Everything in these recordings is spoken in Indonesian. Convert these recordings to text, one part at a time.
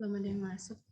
Belum ada yang masuk.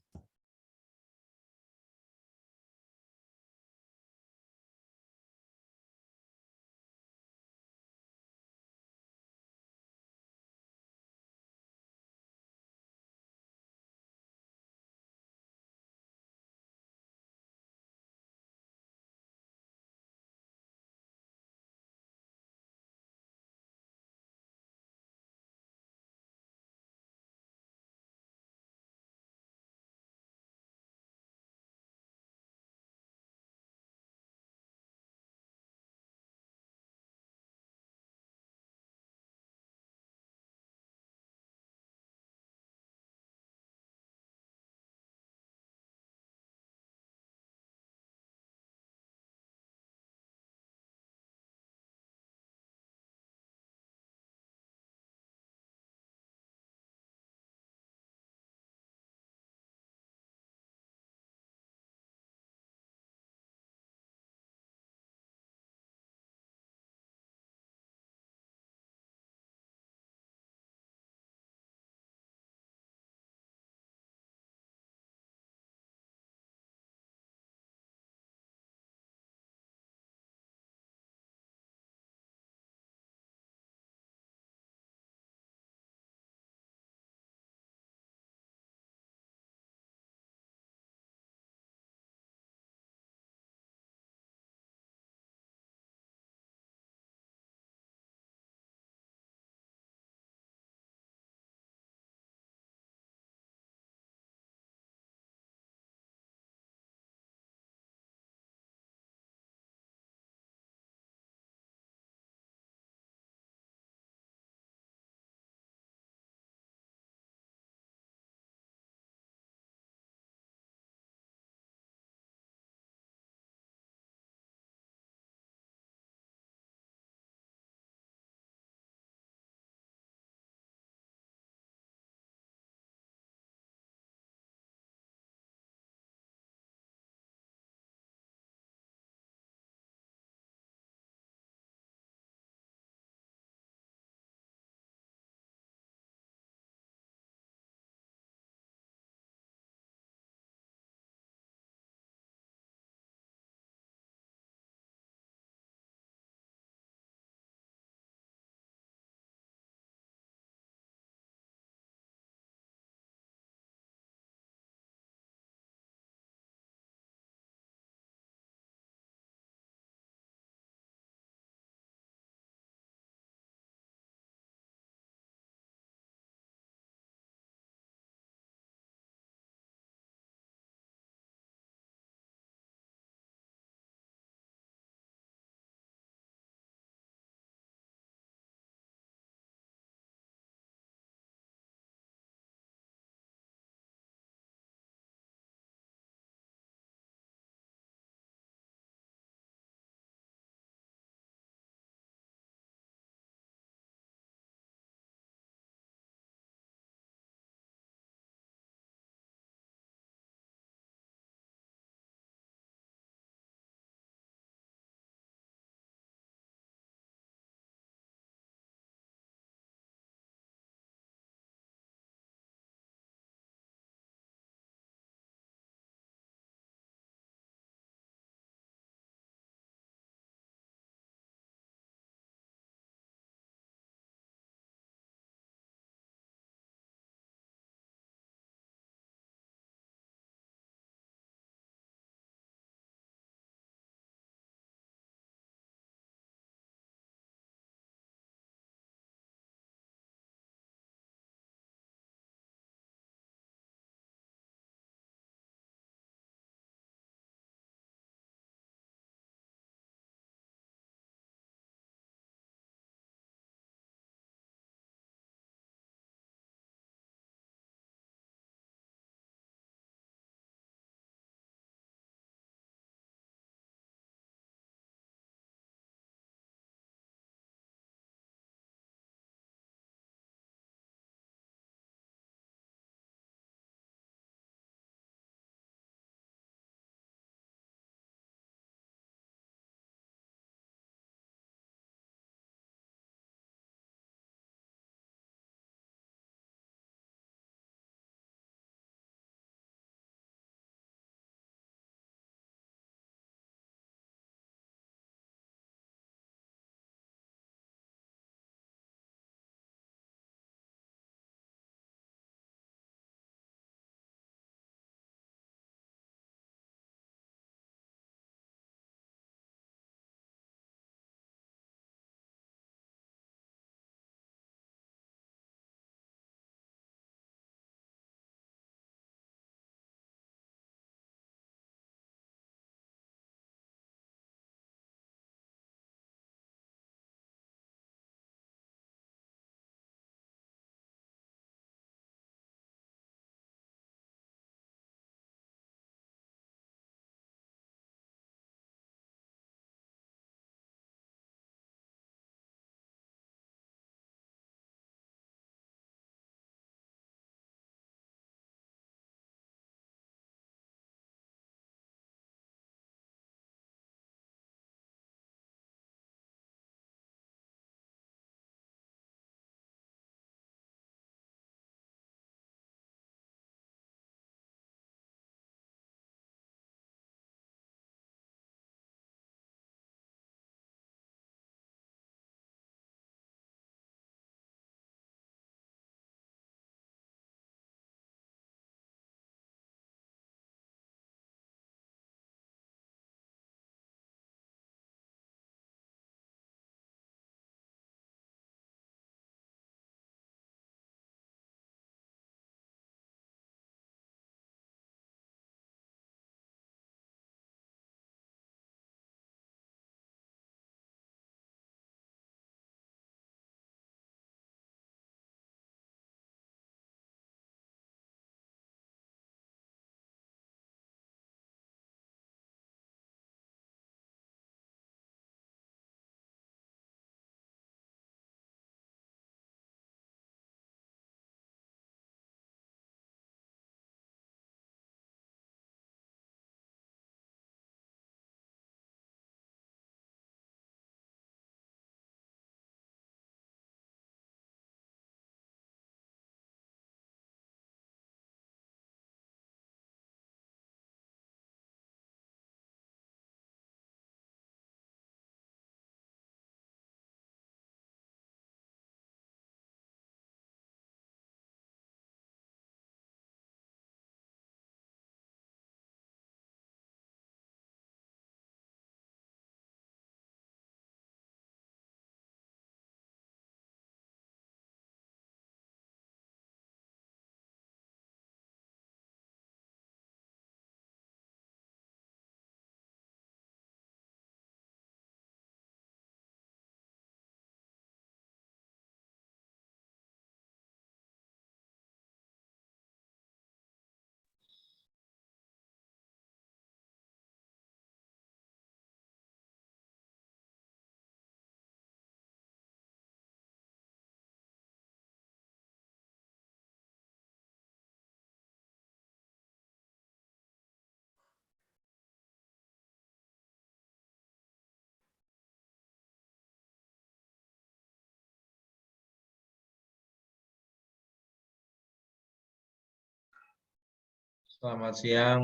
Selamat siang,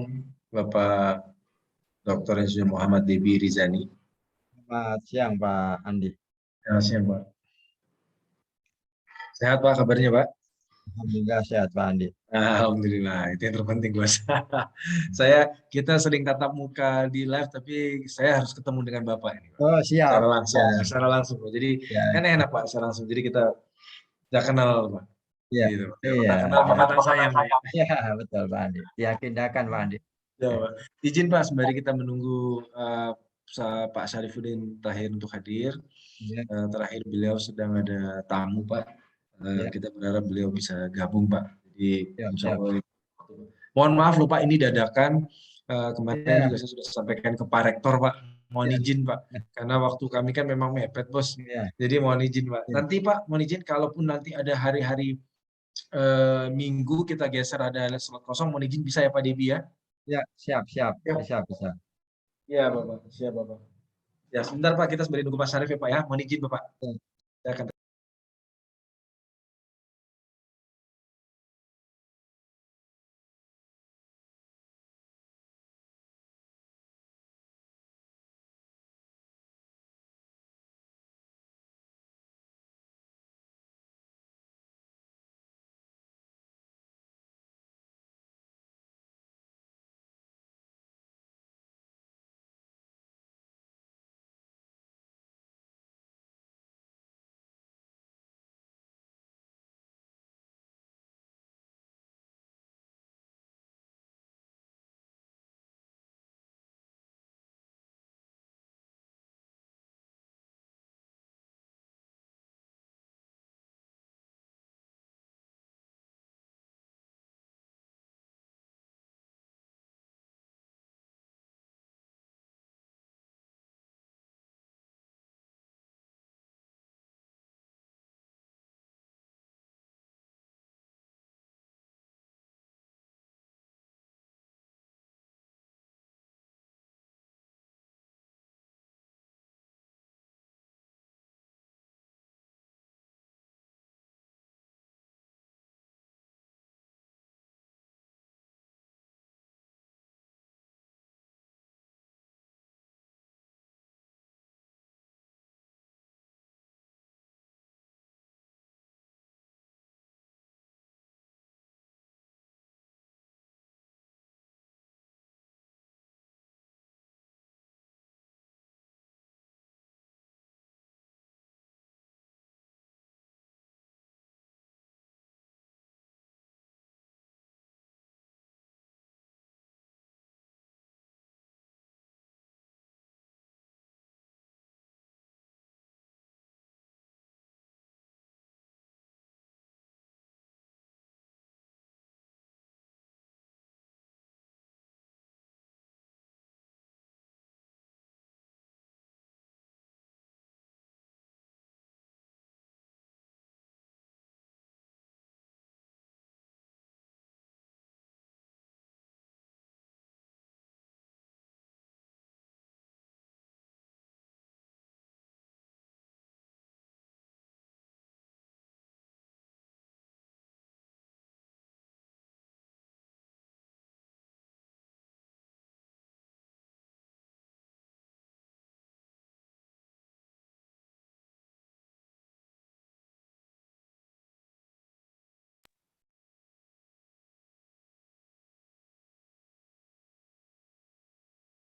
Bapak Dr. Insinyur Muhammad Debi Rizani. Selamat siang Pak Andi. Selamat siang, Pak. Sehat, Pak, kabarnya, Pak? Alhamdulillah sehat Pak Andi. Alhamdulillah, itu yang terpenting, Bos. Kita sering tatap muka di live, tapi saya harus ketemu dengan Bapak ini, Pak. Oh siap. Secara langsung, Pak. Jadi Ya, kan enak, Pak, secara langsung. Jadi kita udah kenal, Pak. ya, Gitu, Pak. iya, Udah kenal, maka tak sayang, Pak. ya, betul Pak Andi. Diyakinkan Pak Andi. Ya, Pak. Izin, Pak, sembari kita menunggu Pak Syarifuddin terakhir untuk hadir. Ya, Terakhir beliau sedang ada tamu, Pak. ya, Kita berharap beliau bisa gabung, Pak. Jadi siap, insya siap. Allah. Mohon maaf loh Pak, ini dadakan. Kemarin Ya, juga saya sudah sampaikan ke Pak Rektor, Pak. Mohon ya, izin, Pak. Karena waktu kami kan memang mepet, Bos. ya, Jadi mohon izin, Pak. ya, Nanti Pak, mohon izin kalaupun nanti ada hari-hari Minggu kita geser ada slot kosong, mohon izin bisa ya Pak Debi ya? ya, siap, siap, Ya. bisa, bisa. Iya, Bapak. Siap, Bapak. Ya, sebentar Pak, kita sembari nunggu Pak Syarif ya Pak ya. Mohon izin, Bapak. Ya. Saya akan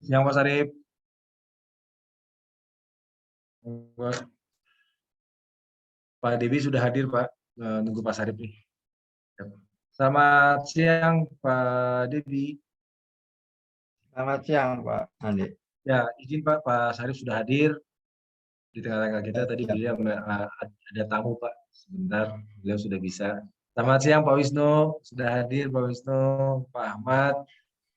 siang Pak Syarif. Pak Debi sudah hadir, Pak. Nunggu Pak Syarif nih. Selamat siang, Pak Debi. Selamat siang Pak Andi. Ya, izin Pak Syarif sudah hadir di tengah-tengah kita. Tadi Siap. beliau ada tamu, Pak. Sebentar, beliau sudah bisa. Selamat siang, Pak Wisnu. Sudah hadir, Pak Wisnu, Pak Ahmad.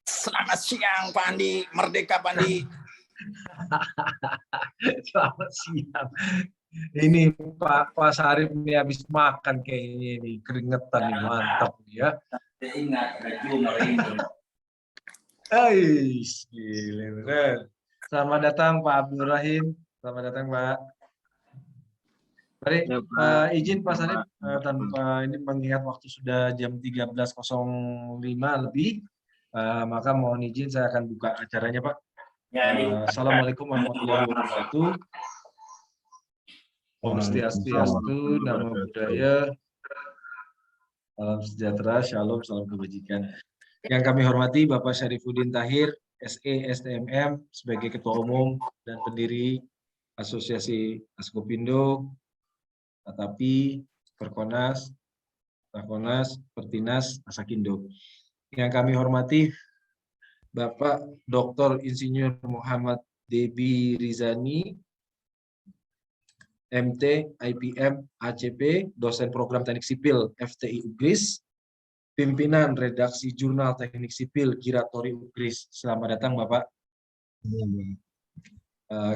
Selamat siang Pak Andi, merdeka Pak Andi. Selamat siang. Ini Pak Syarif ini habis makan kayaknya ini keringetan nih, mantap ya. Saya ingat ada Jum'at. Gila bener. Selamat datang Pak Abdul Rahim. Selamat datang Pak. Baik, Ya, Pak. izin Pak Syarif tanpa ini mengingat waktu sudah jam 13.05 lebih. Maka mohon izin saya akan buka acaranya, Pak. Assalamualaikum warahmatullahi wabarakatuh. Om Swastiastu, Namo Buddhaya, salam sejahtera, shalom, salam kebajikan. Yang kami hormati Bapak Syarifuddin Tahir, SE STMM sebagai Ketua Umum dan pendiri Asosiasi Askopindo, Atapi, Perkonas, Rakonas, Pertinas, Asakindo. Yang kami hormati Bapak Dr. Insinyur Muhammad Debi Rizani, MT, IPM, ACP, dosen program teknik sipil FTI UGRIS, pimpinan redaksi jurnal teknik sipil Kiratori UGRIS. Selamat datang Bapak.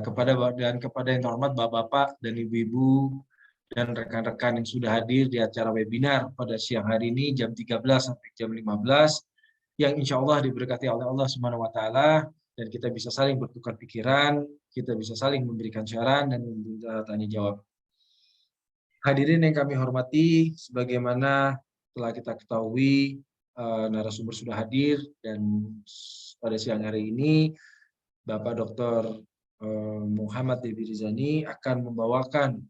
Kepada yang terhormat Bapak-bapak dan Ibu-ibu dan rekan-rekan yang sudah hadir di acara webinar pada siang hari ini jam 13 sampai jam 15 yang insya Allah diberkati oleh Allah Subhanahu wa Ta'ala, dan kita bisa saling bertukar pikiran, kita bisa saling memberikan saran dan tanya jawab. Hadirin yang kami hormati, sebagaimana telah kita ketahui, narasumber sudah hadir, dan pada siang hari ini Bapak Dr. Muhammad Debi Rizani akan membawakan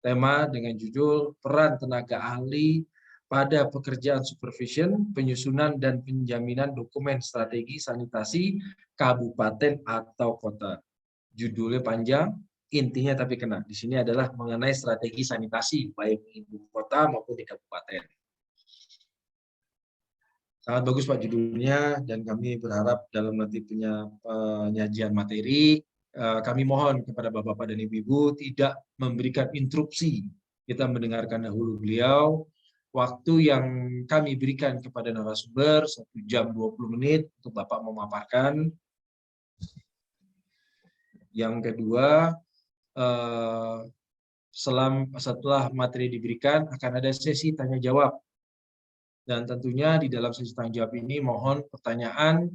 tema dengan judul Peran Tenaga Ahli pada Pekerjaan Supervision, Penyusunan dan Penjaminan Dokumen Strategi Sanitasi Kabupaten atau Kota. Judulnya panjang, intinya tapi kena. Di sini adalah mengenai strategi sanitasi baik di ibu kota maupun di kabupaten. Sangat bagus Pak judulnya, dan kami berharap dalam nanti punya penyajian materi, kami mohon kepada Bapak-bapak dan Ibu-ibu tidak memberikan interupsi. Kita mendengarkan dahulu beliau. Waktu yang kami berikan kepada narasumber 1 jam 20 menit untuk Bapak memaparkan. Yang kedua, setelah materi diberikan akan ada sesi tanya jawab. Dan tentunya di dalam sesi tanya jawab ini mohon pertanyaan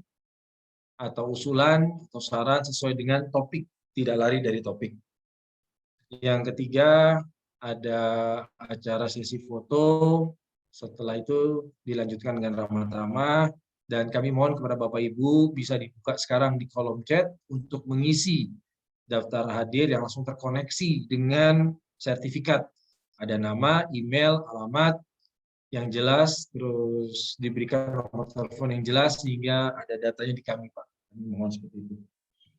atau usulan atau saran sesuai dengan topik, tidak lari dari topik. Yang ketiga, ada acara sesi foto, setelah itu dilanjutkan dengan ramah-tamah, dan kami mohon kepada Bapak Ibu bisa dibuka sekarang di kolom chat untuk mengisi daftar hadir yang langsung terkoneksi dengan sertifikat. Ada nama, email, alamat yang jelas, terus diberikan nomor telepon yang jelas sehingga ada datanya di kami, Pak. Kami mohon seperti itu.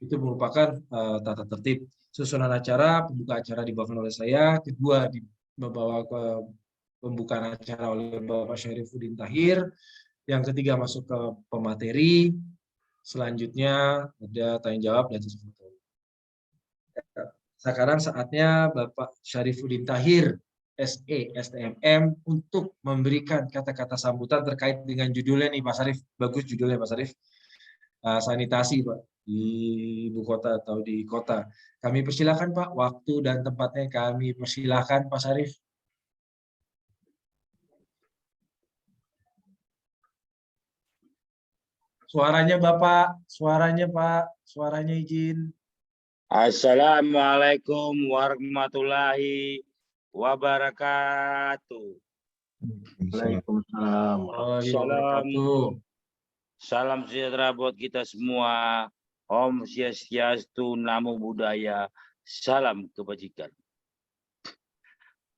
Itu merupakan tata tertib. Susunan acara, pembuka acara dibawakan oleh saya, kedua dibawa ke pembukaan acara oleh Bapak Syarifuddin Tahir, yang ketiga masuk ke pemateri, selanjutnya ada tanya jawab dan sesi foto. Sekarang saatnya Bapak Syarifuddin Tahir, SE STMM, untuk memberikan kata-kata sambutan terkait dengan judulnya nih Pak Sarif. Bagus judulnya Pak Sarif. Sanitasi Pak di ibu kota atau di kota. Kami persilakan Pak, waktu dan tempatnya kami persilakan Pak Sarif. Suaranya Bapak, suaranya Pak, suaranya izin. Assalamualaikum warahmatullahi wabarakatuh. Waalaikumsalam. Salam sejahtera buat kita semua. Om Swastiastu, Namo Buddhaya, salam kebajikan.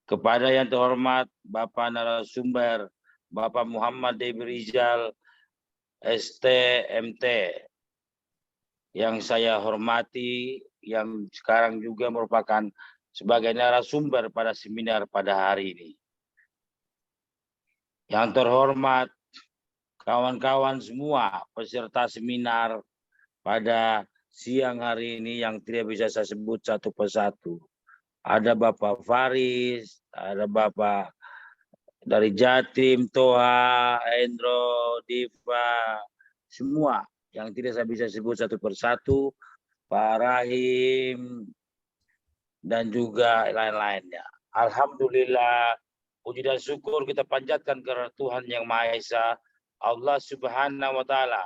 Kepada yang terhormat Bapak narasumber, Bapak Muhammad Debi Rizal, STMT, yang saya hormati, yang sekarang juga merupakan sebagai narasumber pada seminar pada hari ini. Yang terhormat kawan-kawan semua peserta seminar pada siang hari ini yang tidak bisa saya sebut satu persatu. Ada Bapak Faris, ada Bapak dari Jatim, Toha, Endro, Diva, semua yang tidak saya bisa sebut satu persatu, Pak Rahim, dan juga lain-lainnya. Alhamdulillah, puji dan syukur kita panjatkan kepada Tuhan Yang Maha Esa, Allah Subhanahu wa Ta'ala.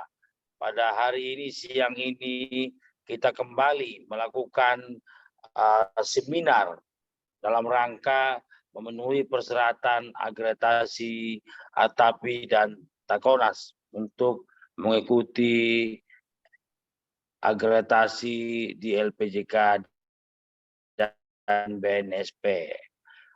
Pada hari ini, siang ini, kita kembali melakukan seminar dalam rangka memenuhi persyaratan akreditasi ATAPI dan Takonas untuk mengikuti akreditasi di LPJK dan BNSP.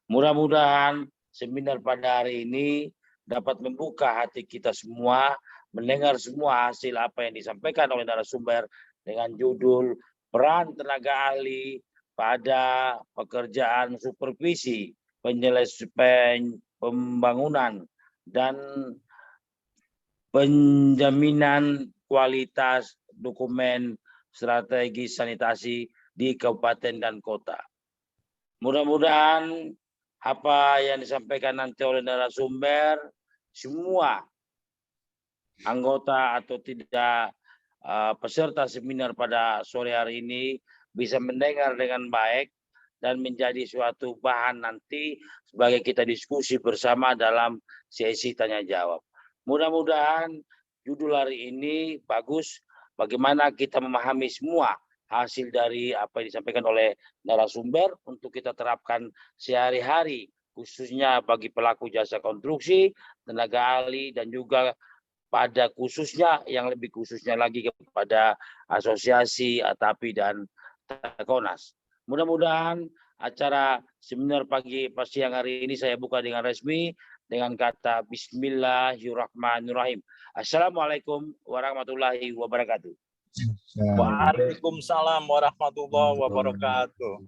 Mudah-mudahan seminar pada hari ini dapat membuka hati kita semua, mendengar semua hasil apa yang disampaikan oleh narasumber dengan judul peran tenaga ahli pada pekerjaan supervisi, penyelesaian pembangunan, dan penjaminan kualitas dokumen strategi sanitasi di kabupaten dan kota. Mudah-mudahan apa yang disampaikan nanti oleh narasumber, semua anggota atau tidak peserta seminar pada sore hari ini bisa mendengar dengan baik dan menjadi suatu bahan nanti sebagai kita diskusi bersama dalam sesi tanya jawab. Mudah-mudahan judul hari ini bagus, bagaimana kita memahami semua hasil dari apa yang disampaikan oleh narasumber untuk kita terapkan sehari-hari, khususnya bagi pelaku jasa konstruksi, tenaga ahli, dan juga pada khususnya, yang lebih khususnya lagi kepada asosiasi, ATAPI, dan Takonas. Mudah-mudahan acara seminar siang hari ini saya buka dengan resmi dengan kata Bismillahirrahmanirrahim. Assalamualaikum warahmatullahi wabarakatuh. Waalaikumsalam warahmatullahi wabarakatuh.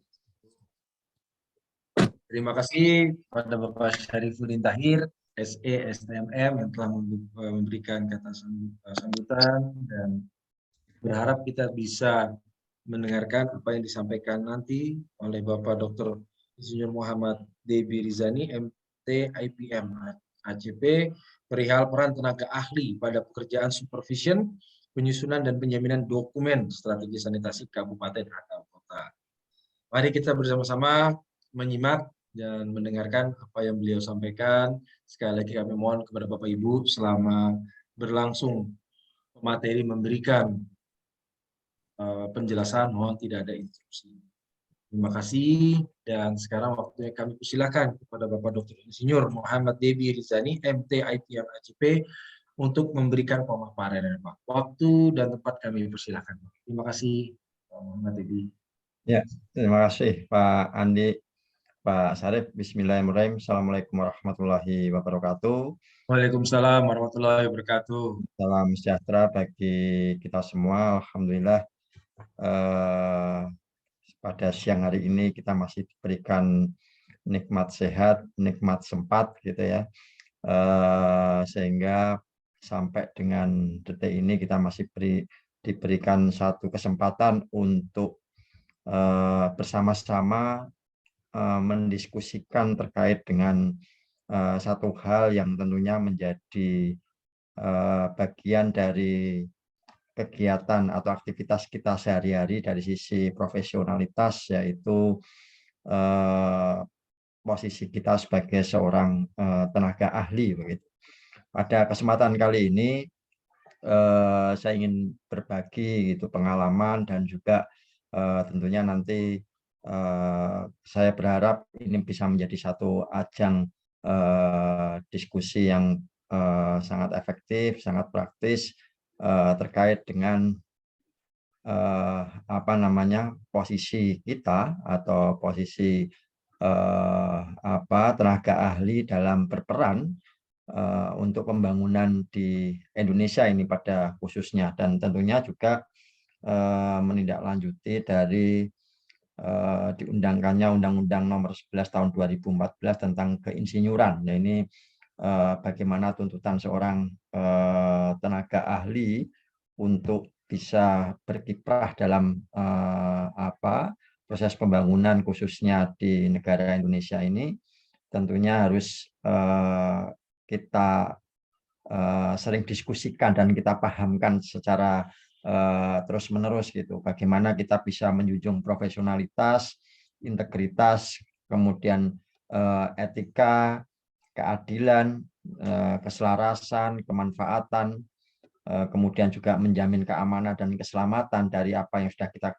Terima kasih kepada Bapak Syarifuddin Tahir, SE, STMM yang telah memberikan kata sambutan, dan berharap kita bisa mendengarkan apa yang disampaikan nanti oleh Bapak Dr. Insinyur Muhammad Debi Rizani, MT IPM ACP, perihal peran tenaga ahli pada pekerjaan supervision, penyusunan dan penjaminan dokumen strategi sanitasi kabupaten atau kota. Mari kita bersama-sama menyimak dan mendengarkan apa yang beliau sampaikan. Sekali lagi kami mohon kepada Bapak Ibu selama berlangsung materi memberikan penjelasan, mohon tidak ada interupsi. Terima kasih, dan sekarang waktunya kami persilakan kepada Bapak Dr. Insinyur Muhammad Debi Rizani, MT IPM ACP, untuk memberikan pemaparan. Waktu dan tempat kami persilakan. Terima kasih, Pak Muhammad Debi. Ya, terima kasih Pak Andi, Pak Syarif. Bismillahirrahmanirrahim. Assalamualaikum warahmatullahi wabarakatuh. Waalaikumsalam warahmatullahi wabarakatuh. Salam sejahtera bagi kita semua. Alhamdulillah, pada siang hari ini kita masih diberikan nikmat sehat, nikmat sempat gitu ya, sehingga sampai dengan detik ini kita masih diberikan satu kesempatan untuk bersama-sama mendiskusikan terkait dengan satu hal yang tentunya menjadi bagian dari kegiatan atau aktivitas kita sehari-hari dari sisi profesionalitas, yaitu posisi kita sebagai seorang tenaga ahli begitu. Pada kesempatan kali ini saya ingin berbagi gitu pengalaman, dan juga tentunya nanti saya berharap ini bisa menjadi satu ajang diskusi yang sangat efektif, sangat praktis terkait dengan posisi kita atau posisi tenaga ahli dalam berperan untuk pembangunan di Indonesia ini pada khususnya, dan tentunya juga menindaklanjuti dari diundangkannya Undang-Undang Nomor 11 Tahun 2014 tentang keinsinyuran. Nah, ini bagaimana tuntutan seorang tenaga ahli untuk bisa berkiprah dalam proses pembangunan khususnya di negara Indonesia ini, tentunya harus kita sering diskusikan dan kita pahamkan secara terus-menerus gitu. Bagaimana kita bisa menjunjung profesionalitas, integritas, kemudian etika, keadilan, keselarasan, kemanfaatan, kemudian juga menjamin keamanan dan keselamatan dari apa yang sudah kita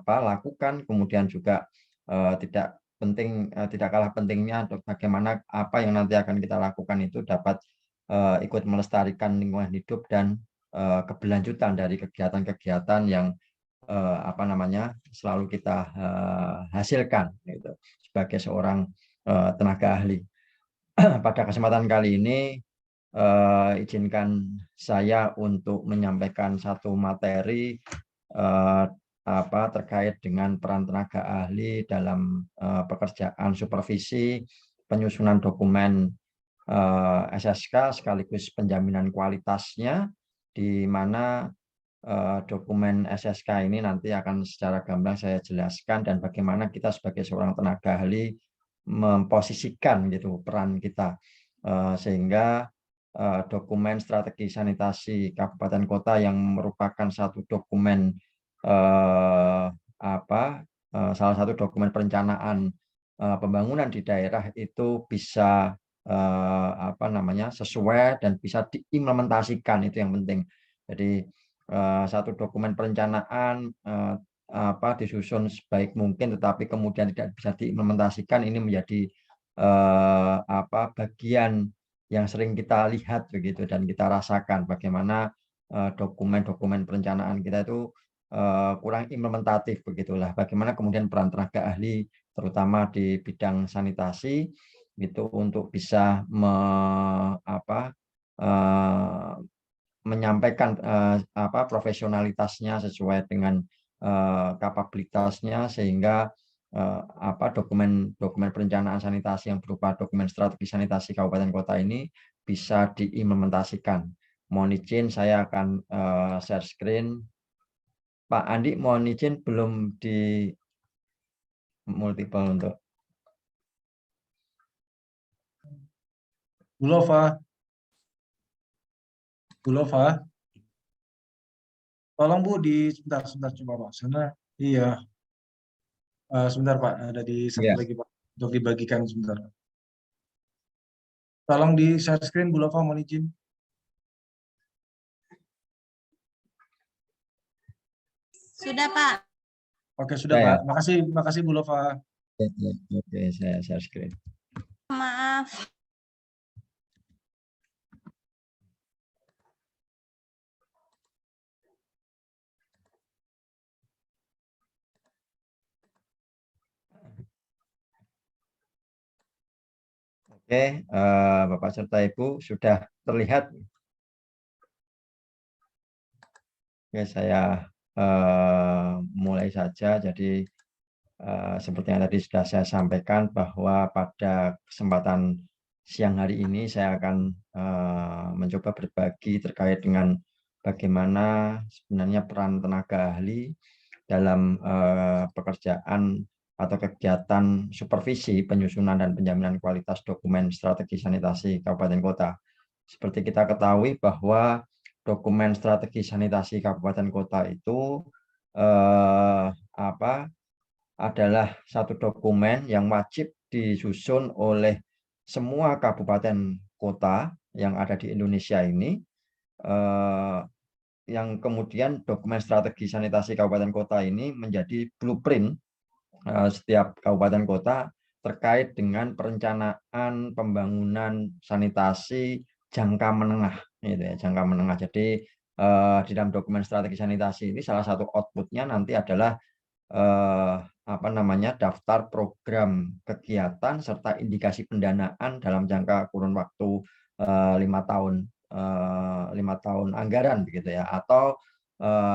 lakukan. Kemudian juga tidak kalah pentingnya untuk bagaimana apa yang nanti akan kita lakukan itu dapat ikut melestarikan lingkungan hidup dan keberlanjutan dari kegiatan-kegiatan yang selalu kita hasilkan gitu, sebagai seorang tenaga ahli. Pada kesempatan kali ini izinkan saya untuk menyampaikan satu materi terkait dengan peran tenaga ahli dalam pekerjaan supervisi penyusunan dokumen SSK sekaligus penjaminan kualitasnya, di mana dokumen SSK ini nanti akan secara gamblang saya jelaskan dan bagaimana kita sebagai seorang tenaga ahli memposisikan gitu peran kita sehingga dokumen strategi sanitasi kabupaten kota yang merupakan satu dokumen salah satu dokumen perencanaan pembangunan di daerah itu bisa sesuai dan bisa diimplementasikan, itu yang penting. Jadi satu dokumen perencanaan disusun sebaik mungkin tetapi kemudian tidak bisa diimplementasikan, ini menjadi bagian yang sering kita lihat begitu dan kita rasakan bagaimana dokumen-dokumen perencanaan kita itu kurang implementatif begitulah. Bagaimana kemudian peran tenaga ahli terutama di bidang sanitasi itu untuk bisa menyampaikan profesionalitasnya sesuai dengan kapabilitasnya, sehingga dokumen perencanaan sanitasi yang berupa dokumen strategi sanitasi kabupaten kota ini bisa diimplementasikan. Mohon izin saya akan share screen. Pak Andi, mohon izin belum di multiple untuk Bu Lova, tolong Bu sebentar coba Pak, sana iya. Sebentar Pak, ada di satu lagi Pak, untuk dibagikan sebentar. Tolong di share screen Bu Lova, mohon izin. Sudah Pak. Oke sudah Pak, makasih Bu Lova. Oke, saya share screen. Maaf. Oke, Bapak serta Ibu sudah terlihat. Oke, saya mulai saja. Jadi seperti yang tadi sudah saya sampaikan bahwa pada kesempatan siang hari ini saya akan mencoba berbagi terkait dengan bagaimana sebenarnya peran tenaga ahli dalam pekerjaan atau kegiatan supervisi penyusunan dan penjaminan kualitas dokumen strategi sanitasi kabupaten kota. Seperti kita ketahui bahwa dokumen strategi sanitasi kabupaten kota itu adalah satu dokumen yang wajib disusun oleh semua kabupaten kota yang ada di Indonesia ini, yang kemudian dokumen strategi sanitasi kabupaten kota ini menjadi blueprint setiap kabupaten kota terkait dengan perencanaan pembangunan sanitasi jangka menengah, gitu ya, jangka menengah. Jadi di dalam dokumen strategi sanitasi ini salah satu outputnya nanti adalah daftar program kegiatan serta indikasi pendanaan dalam jangka kurun waktu 5 tahun anggaran begitu ya, atau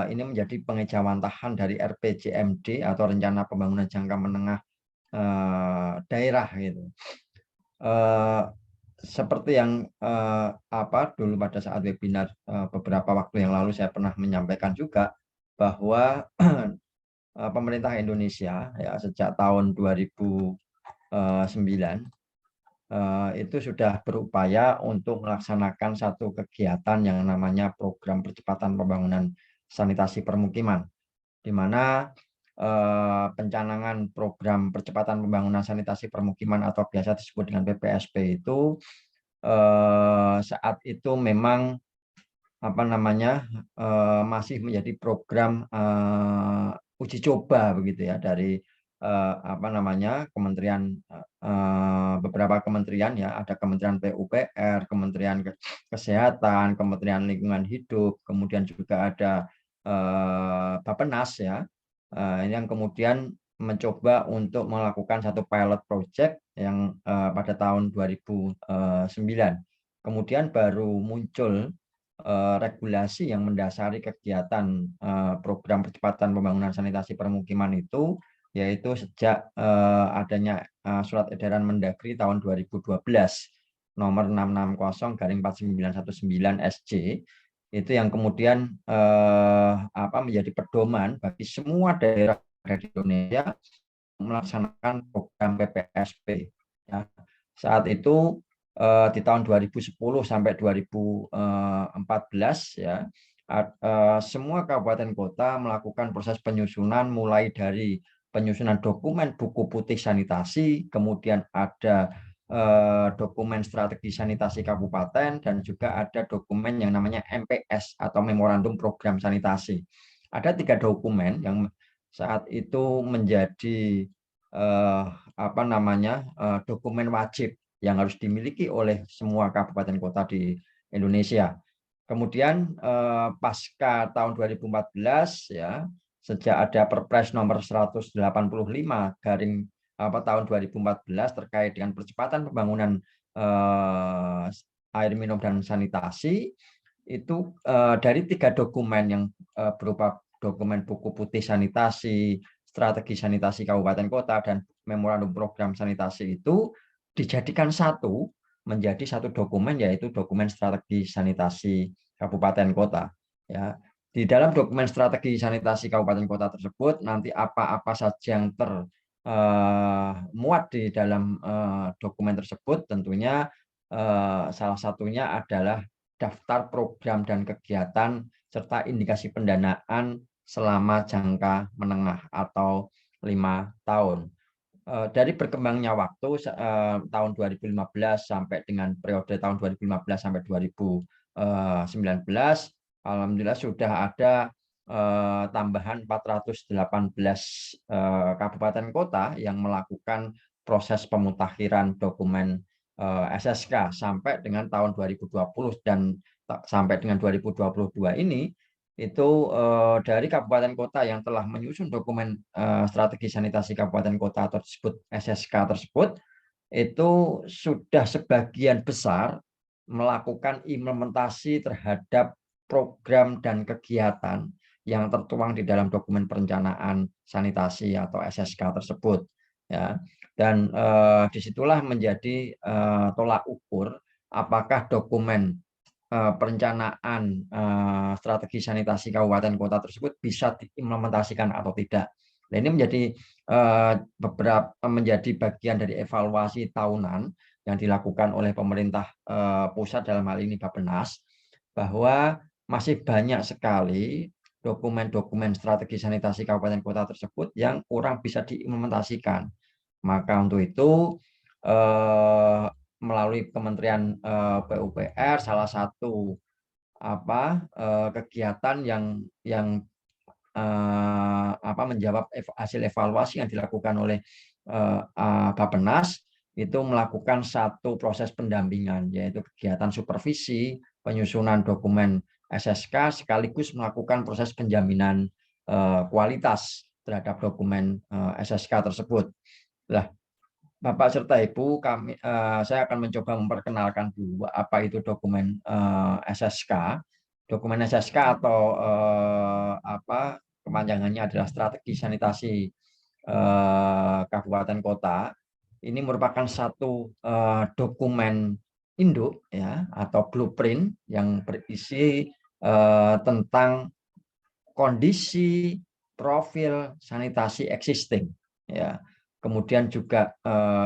ini menjadi pengejawantahan dari RPJMD atau rencana pembangunan jangka menengah daerah gitu. Seperti yang dulu pada saat webinar beberapa waktu yang lalu saya pernah menyampaikan juga bahwa pemerintah Indonesia ya sejak tahun 2009 itu sudah berupaya untuk melaksanakan satu kegiatan yang namanya program percepatan pembangunan sanitasi permukiman, di mana pencanangan program percepatan pembangunan sanitasi permukiman atau biasa disebut dengan PPSP itu saat itu memang masih menjadi program uji coba begitu ya dari beberapa kementerian ya, ada Kementerian PUPR, Kementerian Kesehatan, Kementerian Lingkungan Hidup, kemudian juga ada Bappenas ya, ini yang kemudian mencoba untuk melakukan satu pilot project yang pada tahun 2009. Kemudian baru muncul regulasi yang mendasari kegiatan program percepatan pembangunan sanitasi permukiman itu, yaitu sejak adanya surat edaran Mendagri tahun 2012 nomor 660/4919 SJ, itu yang kemudian menjadi pedoman bagi semua daerah di Indonesia melaksanakan program PPSP. Ya. Saat itu di tahun 2010 sampai 2014 ya, semua kabupaten kota melakukan proses penyusunan mulai dari penyusunan dokumen buku putih sanitasi, kemudian ada dokumen strategi sanitasi kabupaten, dan juga ada dokumen yang namanya MPS atau Memorandum Program Sanitasi. Ada 3 dokumen yang saat itu menjadi dokumen wajib yang harus dimiliki oleh semua kabupaten kota di Indonesia. Kemudian pasca tahun 2014 ya, sejak ada Perpres nomor 185 tahun 2014 terkait dengan percepatan pembangunan air minum dan sanitasi, itu dari 3 dokumen yang berupa dokumen buku putih sanitasi, strategi sanitasi kabupaten kota, dan memorandum program sanitasi itu dijadikan menjadi satu dokumen, yaitu dokumen strategi sanitasi kabupaten kota. Ya, di dalam dokumen strategi sanitasi kabupaten kota tersebut nanti apa-apa saja yang termuat di dalam dokumen tersebut, tentunya salah satunya adalah daftar program dan kegiatan serta indikasi pendanaan selama jangka menengah atau 5 tahun. Dari berkembangnya waktu tahun 2015 sampai dengan periode tahun 2015 sampai 2019, alhamdulillah sudah ada tambahan 418 kabupaten kota yang melakukan proses pemutakhiran dokumen SSK sampai dengan tahun 2020, dan sampai dengan 2022 ini itu dari kabupaten kota yang telah menyusun dokumen strategi sanitasi kabupaten kota tersebut, SSK tersebut, itu sudah sebagian besar melakukan implementasi terhadap program dan kegiatan yang tertuang di dalam dokumen perencanaan sanitasi atau SSK tersebut. Ya. Dan disitulah menjadi tolak ukur apakah dokumen perencanaan strategi sanitasi kabupaten kota tersebut bisa diimplementasikan atau tidak. Nah, ini menjadi bagian dari evaluasi tahunan yang dilakukan oleh pemerintah pusat, dalam hal ini Bappenas, bahwa masih banyak sekali dokumen-dokumen strategi sanitasi kabupaten kota tersebut yang kurang bisa diimplementasikan. Maka untuk itu melalui Kementerian PUPR, salah satu kegiatan yang menjawab hasil evaluasi yang dilakukan oleh Bappenas, itu melakukan satu proses pendampingan, yaitu kegiatan supervisi penyusunan dokumen SSK sekaligus melakukan proses penjaminan kualitas terhadap dokumen SSK tersebut. Nah, Bapak serta Ibu, saya akan mencoba memperkenalkan dulu apa itu dokumen SSK. Dokumen SSK atau kepanjangannya adalah Strategi Sanitasi Kabupaten Kota. Ini merupakan satu dokumen induk ya, atau blueprint yang berisi tentang kondisi profil sanitasi existing ya. Kemudian juga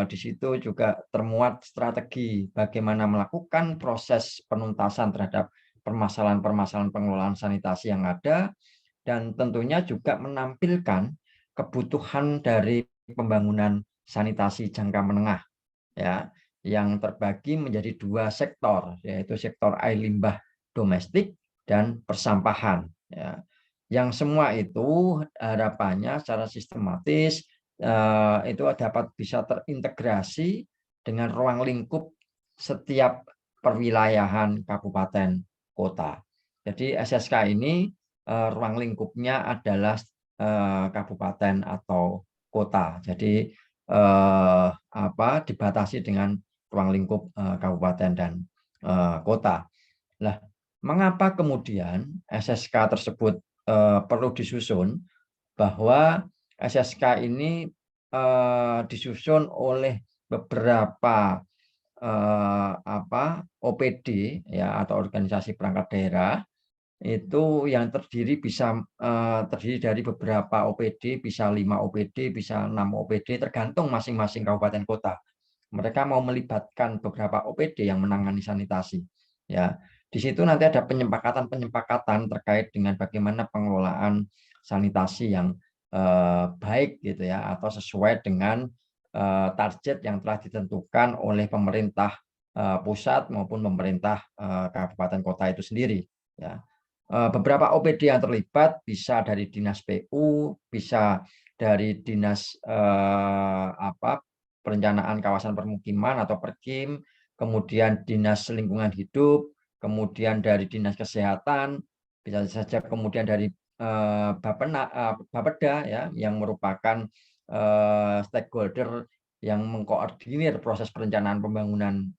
di situ juga termuat strategi bagaimana melakukan proses penuntasan terhadap permasalahan-permasalahan pengelolaan sanitasi yang ada, dan tentunya juga menampilkan kebutuhan dari pembangunan sanitasi jangka menengah ya, yang terbagi menjadi 2 sektor, yaitu sektor air limbah domestik dan persampahan ya. Yang semua itu harapannya secara sistematis itu dapat bisa terintegrasi dengan ruang lingkup setiap perwilayahan kabupaten kota. Jadi SSK ini ruang lingkupnya adalah kabupaten atau kota. Jadi dibatasi dengan ruang lingkup kabupaten dan kota. Nah, mengapa kemudian SSK tersebut perlu disusun? Bahwa SSK ini disusun oleh beberapa OPD ya atau organisasi perangkat daerah itu yang terdiri dari beberapa OPD, bisa 5 OPD, bisa 6 OPD, tergantung masing-masing kabupaten kota. Mereka mau melibatkan beberapa OPD yang menangani sanitasi. Ya, di situ nanti ada penyempakatan terkait dengan bagaimana pengelolaan sanitasi yang baik gitu ya, atau sesuai dengan target yang telah ditentukan oleh pemerintah pusat maupun pemerintah kabupaten kota itu sendiri. Ya. Beberapa OPD yang terlibat bisa dari dinas PU, bisa dari dinas perencanaan kawasan permukiman atau Perkim, kemudian dinas lingkungan hidup, kemudian dari dinas kesehatan, bisa saja kemudian dari Bapeda ya, yang merupakan stakeholder yang mengkoordinir proses perencanaan pembangunan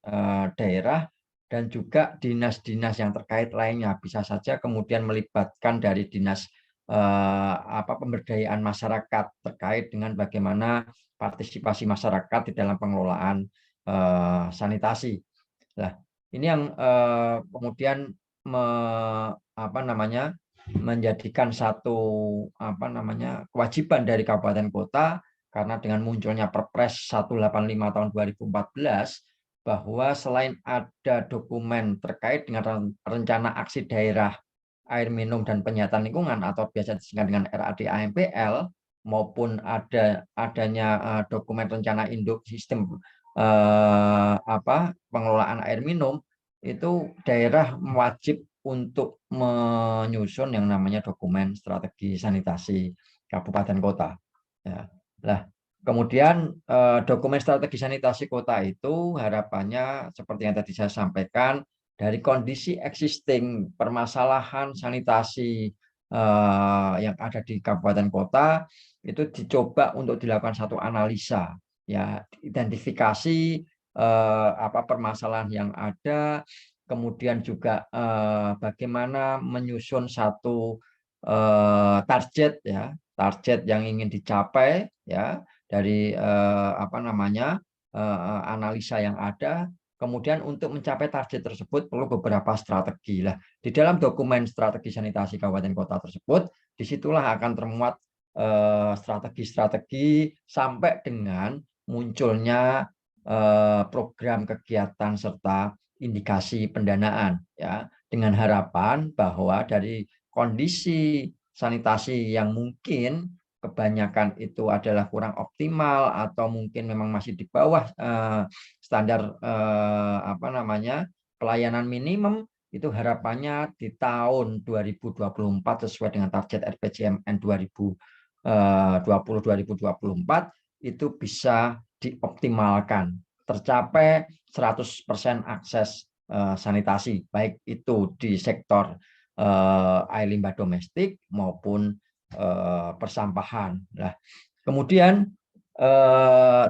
daerah, dan juga dinas-dinas yang terkait lainnya. Bisa saja kemudian melibatkan dari dinas pemberdayaan masyarakat terkait dengan bagaimana partisipasi masyarakat di dalam pengelolaan sanitasi. Nah, ini yang kemudian menjadikan satu kewajiban dari kabupaten kota, karena dengan munculnya Perpres 185 tahun 2014 bahwa selain ada dokumen terkait dengan rencana aksi daerah air minum dan penyihatan lingkungan atau biasa disingkat dengan RAD-AMPL, maupun adanya dokumen rencana induk sistem pengelolaan air minum, itu daerah wajib untuk menyusun yang namanya dokumen strategi sanitasi kabupaten kota. Ya. Nah, kemudian dokumen strategi sanitasi kota itu harapannya seperti yang tadi saya sampaikan, dari kondisi existing permasalahan sanitasi yang ada di kabupaten kota itu dicoba untuk dilakukan satu analisa, ya, identifikasi permasalahan yang ada, kemudian juga bagaimana menyusun satu target target yang ingin dicapai ya dari analisa yang ada. Kemudian untuk mencapai target tersebut perlu beberapa strategi. Di dalam dokumen strategi sanitasi kabupaten kota tersebut, disitulah akan termuat strategi-strategi sampai dengan munculnya program kegiatan serta indikasi pendanaan, ya, dengan harapan bahwa dari kondisi sanitasi yang mungkin kebanyakan itu adalah kurang optimal atau mungkin memang masih di bawah standar pelayanan minimum, itu harapannya di tahun 2024 sesuai dengan target RPJMN 2020-2024 itu bisa dioptimalkan, tercapai 100% akses sanitasi, baik itu di sektor air limbah domestik maupun persampahan. Nah, kemudian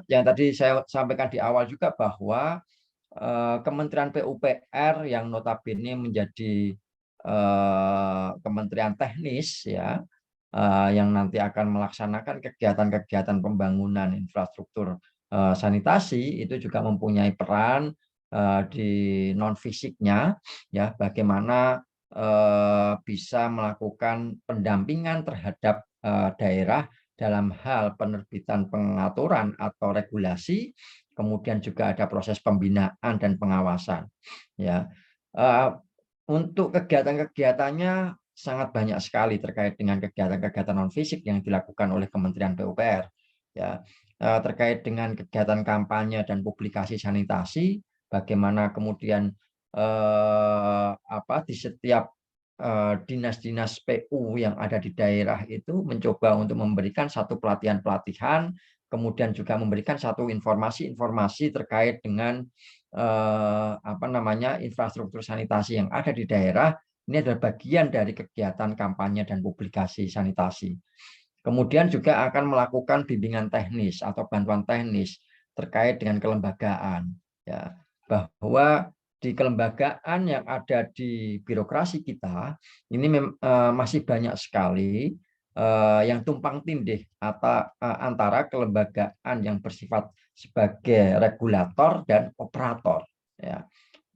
yang tadi saya sampaikan di awal juga bahwa Kementerian PUPR yang notabene menjadi kementerian teknis ya, yang nanti akan melaksanakan kegiatan-kegiatan pembangunan infrastruktur sanitasi, itu juga mempunyai peran di non fisiknya ya, bagaimana bisa melakukan pendampingan terhadap daerah dalam hal penerbitan pengaturan atau regulasi, kemudian juga ada proses pembinaan dan pengawasan. Ya, untuk kegiatan-kegiatannya sangat banyak sekali terkait dengan kegiatan-kegiatan non fisik yang dilakukan oleh Kementerian PUPR. Ya, terkait dengan kegiatan kampanye dan publikasi sanitasi, bagaimana kemudian di setiap dinas-dinas PU yang ada di daerah itu mencoba untuk memberikan satu pelatihan-pelatihan kemudian juga memberikan satu informasi-informasi terkait dengan infrastruktur sanitasi yang ada di daerah. Ini adalah bagian dari kegiatan kampanye dan publikasi sanitasi. Kemudian juga akan melakukan bimbingan teknis atau bantuan teknis terkait dengan kelembagaan, ya, bahwa di kelembagaan yang ada di birokrasi kita ini masih banyak sekali yang tumpang tindih antara kelembagaan yang bersifat sebagai regulator dan operator, ya.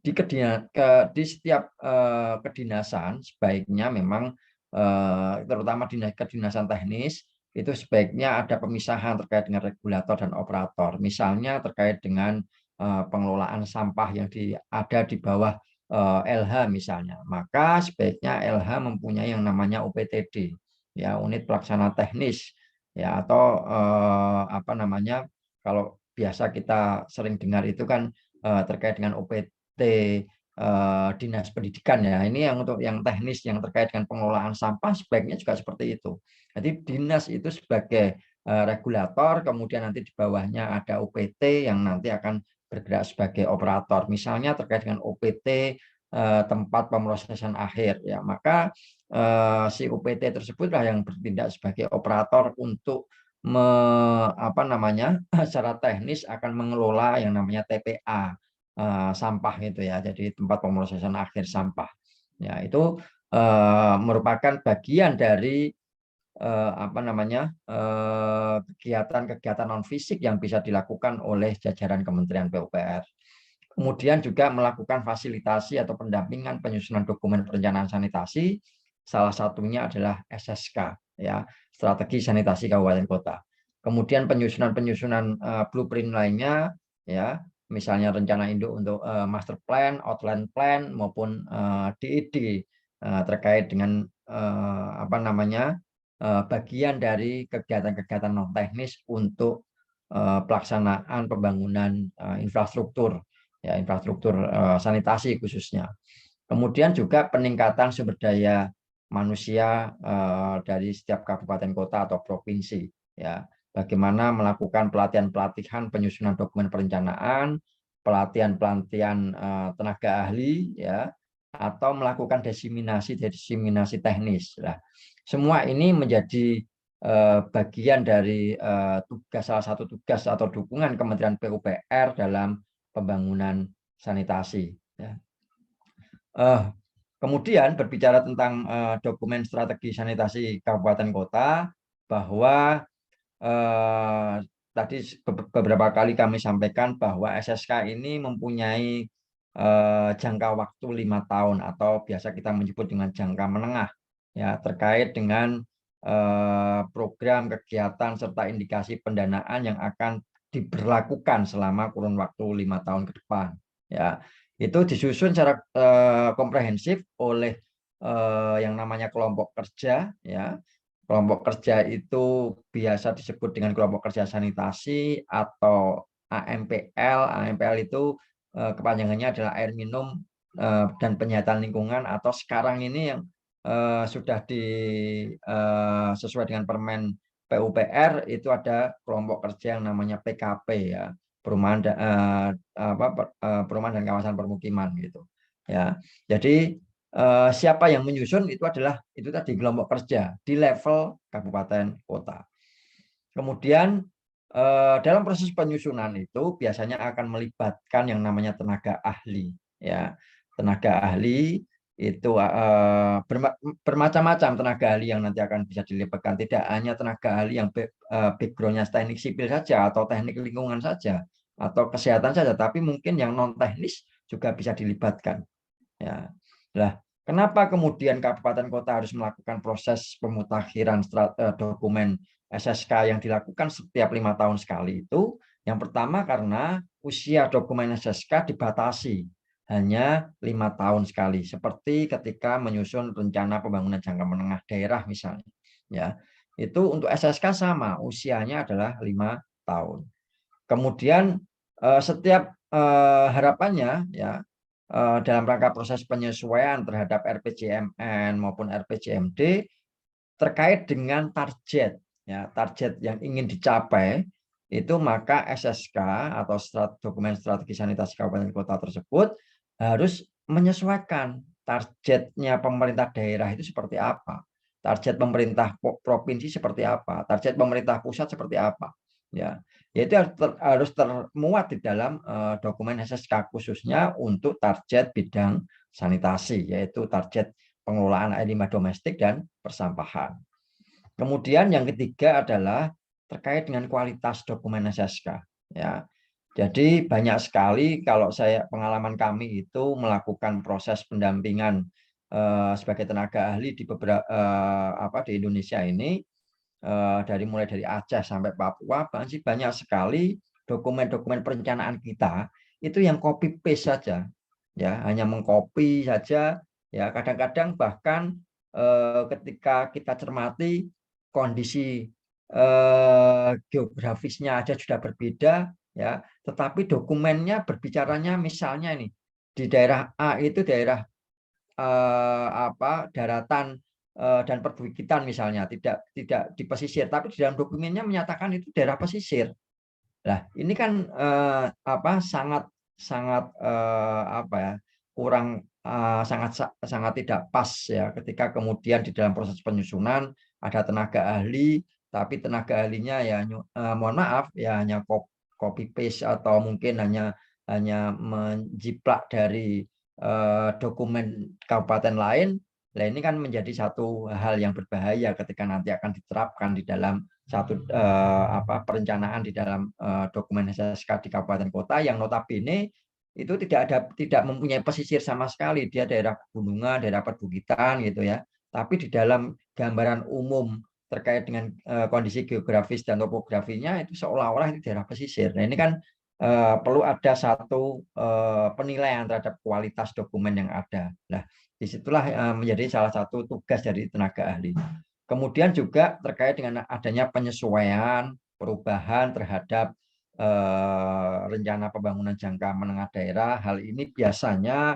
Di setiap kedinasan sebaiknya memang terutama kedinasan teknis itu sebaiknya ada pemisahan terkait dengan regulator dan operator. Misalnya terkait dengan pengelolaan sampah yang ada di bawah LH misalnya, maka sebaiknya LH mempunyai yang namanya UPTD, ya, unit pelaksana teknis, ya, atau kalau biasa kita sering dengar itu kan terkait dengan UPT dinas pendidikan, ya. Ini yang untuk yang teknis yang terkait dengan pengelolaan sampah sebaiknya juga seperti itu. Jadi dinas itu sebagai regulator, kemudian nanti di bawahnya ada UPT yang nanti akan bergerak sebagai operator. Misalnya terkait dengan UPT tempat pemrosesan akhir, ya, maka si UPT tersebutlah yang bertindak sebagai operator untuk secara teknis akan mengelola yang namanya TPA sampah itu, ya, jadi tempat pemrosesan akhir sampah, ya. Itu merupakan bagian dari kegiatan-kegiatan non fisik yang bisa dilakukan oleh jajaran Kementerian PUPR. Kemudian juga melakukan fasilitasi atau pendampingan penyusunan dokumen perencanaan sanitasi, salah satunya adalah SSK, ya, strategi sanitasi kabupaten kota. Kemudian penyusunan blueprint lainnya, ya, misalnya rencana induk untuk master plan, outline plan maupun DID terkait dengan bagian dari kegiatan-kegiatan non teknis untuk pelaksanaan pembangunan infrastruktur, ya, infrastruktur sanitasi khususnya. Kemudian juga peningkatan sumber daya manusia dari setiap kabupaten kota atau provinsi, ya. Bagaimana melakukan pelatihan-pelatihan penyusunan dokumen perencanaan, pelatihan-pelatihan tenaga ahli, ya, atau melakukan diseminasi teknis. Nah, semua ini menjadi bagian dari salah satu tugas atau dukungan Kementerian PUPR dalam pembangunan sanitasi, ya. Kemudian berbicara tentang dokumen strategi sanitasi kabupaten kota, bahwa tadi beberapa kali kami sampaikan bahwa SSK ini mempunyai jangka waktu 5 tahun atau biasa kita menyebut dengan jangka menengah, ya, terkait dengan program kegiatan serta indikasi pendanaan yang akan diberlakukan selama kurun waktu 5 tahun ke depan, ya. Itu disusun secara komprehensif oleh yang namanya kelompok kerja, ya. Kelompok kerja itu biasa disebut dengan kelompok kerja sanitasi atau AMPL. AMPL itu kepanjangannya adalah air minum dan penyihatan lingkungan, atau sekarang ini yang sudah sesuai dengan Permen PUPR itu ada kelompok kerja yang namanya PKP, ya, perumahan dan kawasan permukiman, gitu, ya. Jadi siapa yang menyusun itu tadi kelompok kerja di level kabupaten kota. Kemudian dalam proses penyusunan itu biasanya akan melibatkan yang namanya tenaga ahli, ya. Tenaga ahli itu bermacam-macam tenaga ahli yang nanti akan bisa dilibatkan. Tidak hanya tenaga ahli yang background-nya teknik sipil saja atau teknik lingkungan saja atau kesehatan saja, tapi mungkin yang non teknis juga bisa dilibatkan, ya. Nah, kenapa kemudian kabupaten kota harus melakukan proses pemutakhiran dokumen SSK yang dilakukan setiap 5 tahun sekali itu? Yang pertama karena usia dokumen SSK dibatasi hanya 5 tahun sekali, seperti ketika menyusun rencana pembangunan jangka menengah daerah misalnya, ya. Itu untuk SSK sama, usianya adalah 5 tahun. Kemudian setiap harapannya, ya, dalam rangka proses penyesuaian terhadap RPJMN maupun RPJMD terkait dengan target, ya, target yang ingin dicapai itu maka SSK atau dokumen strategi sanitasi kabupaten kota tersebut harus menyesuaikan targetnya pemerintah daerah itu seperti apa, target pemerintah provinsi seperti apa, target pemerintah pusat seperti apa, ya. Itu harus termuat di dalam dokumen SSK khususnya untuk target bidang sanitasi, yaitu target pengelolaan air limbah domestik dan persampahan. Kemudian yang ketiga adalah terkait dengan kualitas dokumen SSK. Ya, jadi banyak sekali kalau pengalaman kami itu melakukan proses pendampingan sebagai tenaga ahli di beberapa di Indonesia ini mulai dari Aceh sampai Papua, banyak sekali dokumen-dokumen perencanaan kita itu yang copy paste saja, ya hanya mengcopy saja, ya kadang-kadang bahkan ketika kita cermati kondisi geografisnya aja sudah berbeda, ya, tetapi dokumennya berbicaranya misalnya ini di daerah A itu daerah daratan dan perbukitan misalnya, tidak di pesisir, tapi di dalam dokumennya menyatakan itu daerah pesisir. Nah, ini kan sangat kurang, sangat tidak pas ya ketika kemudian di dalam proses penyusunan ada tenaga ahli, tapi tenaga ahlinya ya mohon maaf ya hanya copy paste atau mungkin hanya menjiplak dari dokumen kabupaten lain. Nah, ini kan menjadi satu hal yang berbahaya ketika nanti akan diterapkan di dalam satu perencanaan di dalam dokumen SSK di kabupaten kota yang notabene itu tidak mempunyai pesisir sama sekali, dia daerah pegunungan, daerah perbukitan gitu ya. Tapi di dalam gambaran umum terkait dengan kondisi geografis dan topografinya itu seolah-olah itu daerah pesisir. Nah, ini kan perlu ada satu penilaian terhadap kualitas dokumen yang ada. Nah, disitulah menjadi salah satu tugas dari tenaga ahli. Kemudian juga terkait dengan adanya penyesuaian, perubahan terhadap rencana pembangunan jangka menengah daerah. Hal ini biasanya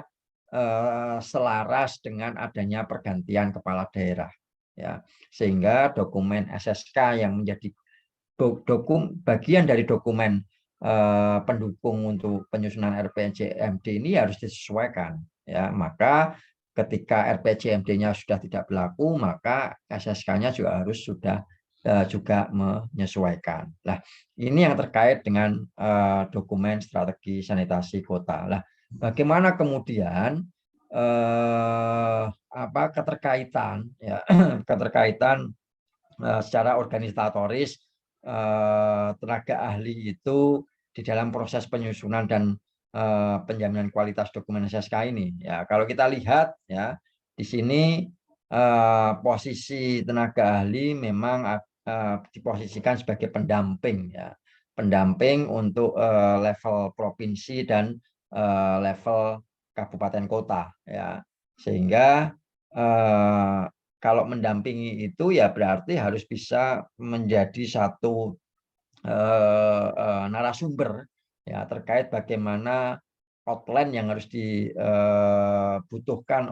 selaras dengan adanya pergantian kepala daerah, ya, sehingga dokumen SSK yang menjadi bagian dari dokumen pendukung untuk penyusunan RPJMD ini harus disesuaikan, ya. Maka ketika RPJMD-nya sudah tidak berlaku, maka SSK-nya juga harus juga menyesuaikan. Nah, ini yang terkait dengan dokumen strategi sanitasi kota. Nah, bagaimana kemudian keterkaitan ya keterkaitan secara organisatoris tenaga ahli itu di dalam proses penyusunan dan penjaminan kualitas dokumen SSK ini. Ya, kalau kita lihat ya di sini posisi tenaga ahli memang diposisikan sebagai pendamping, ya, pendamping untuk level provinsi dan level kabupaten kota, ya, sehingga kalau mendampingi itu ya berarti harus bisa menjadi satu narasumber ya terkait bagaimana outline yang harus dibutuhkan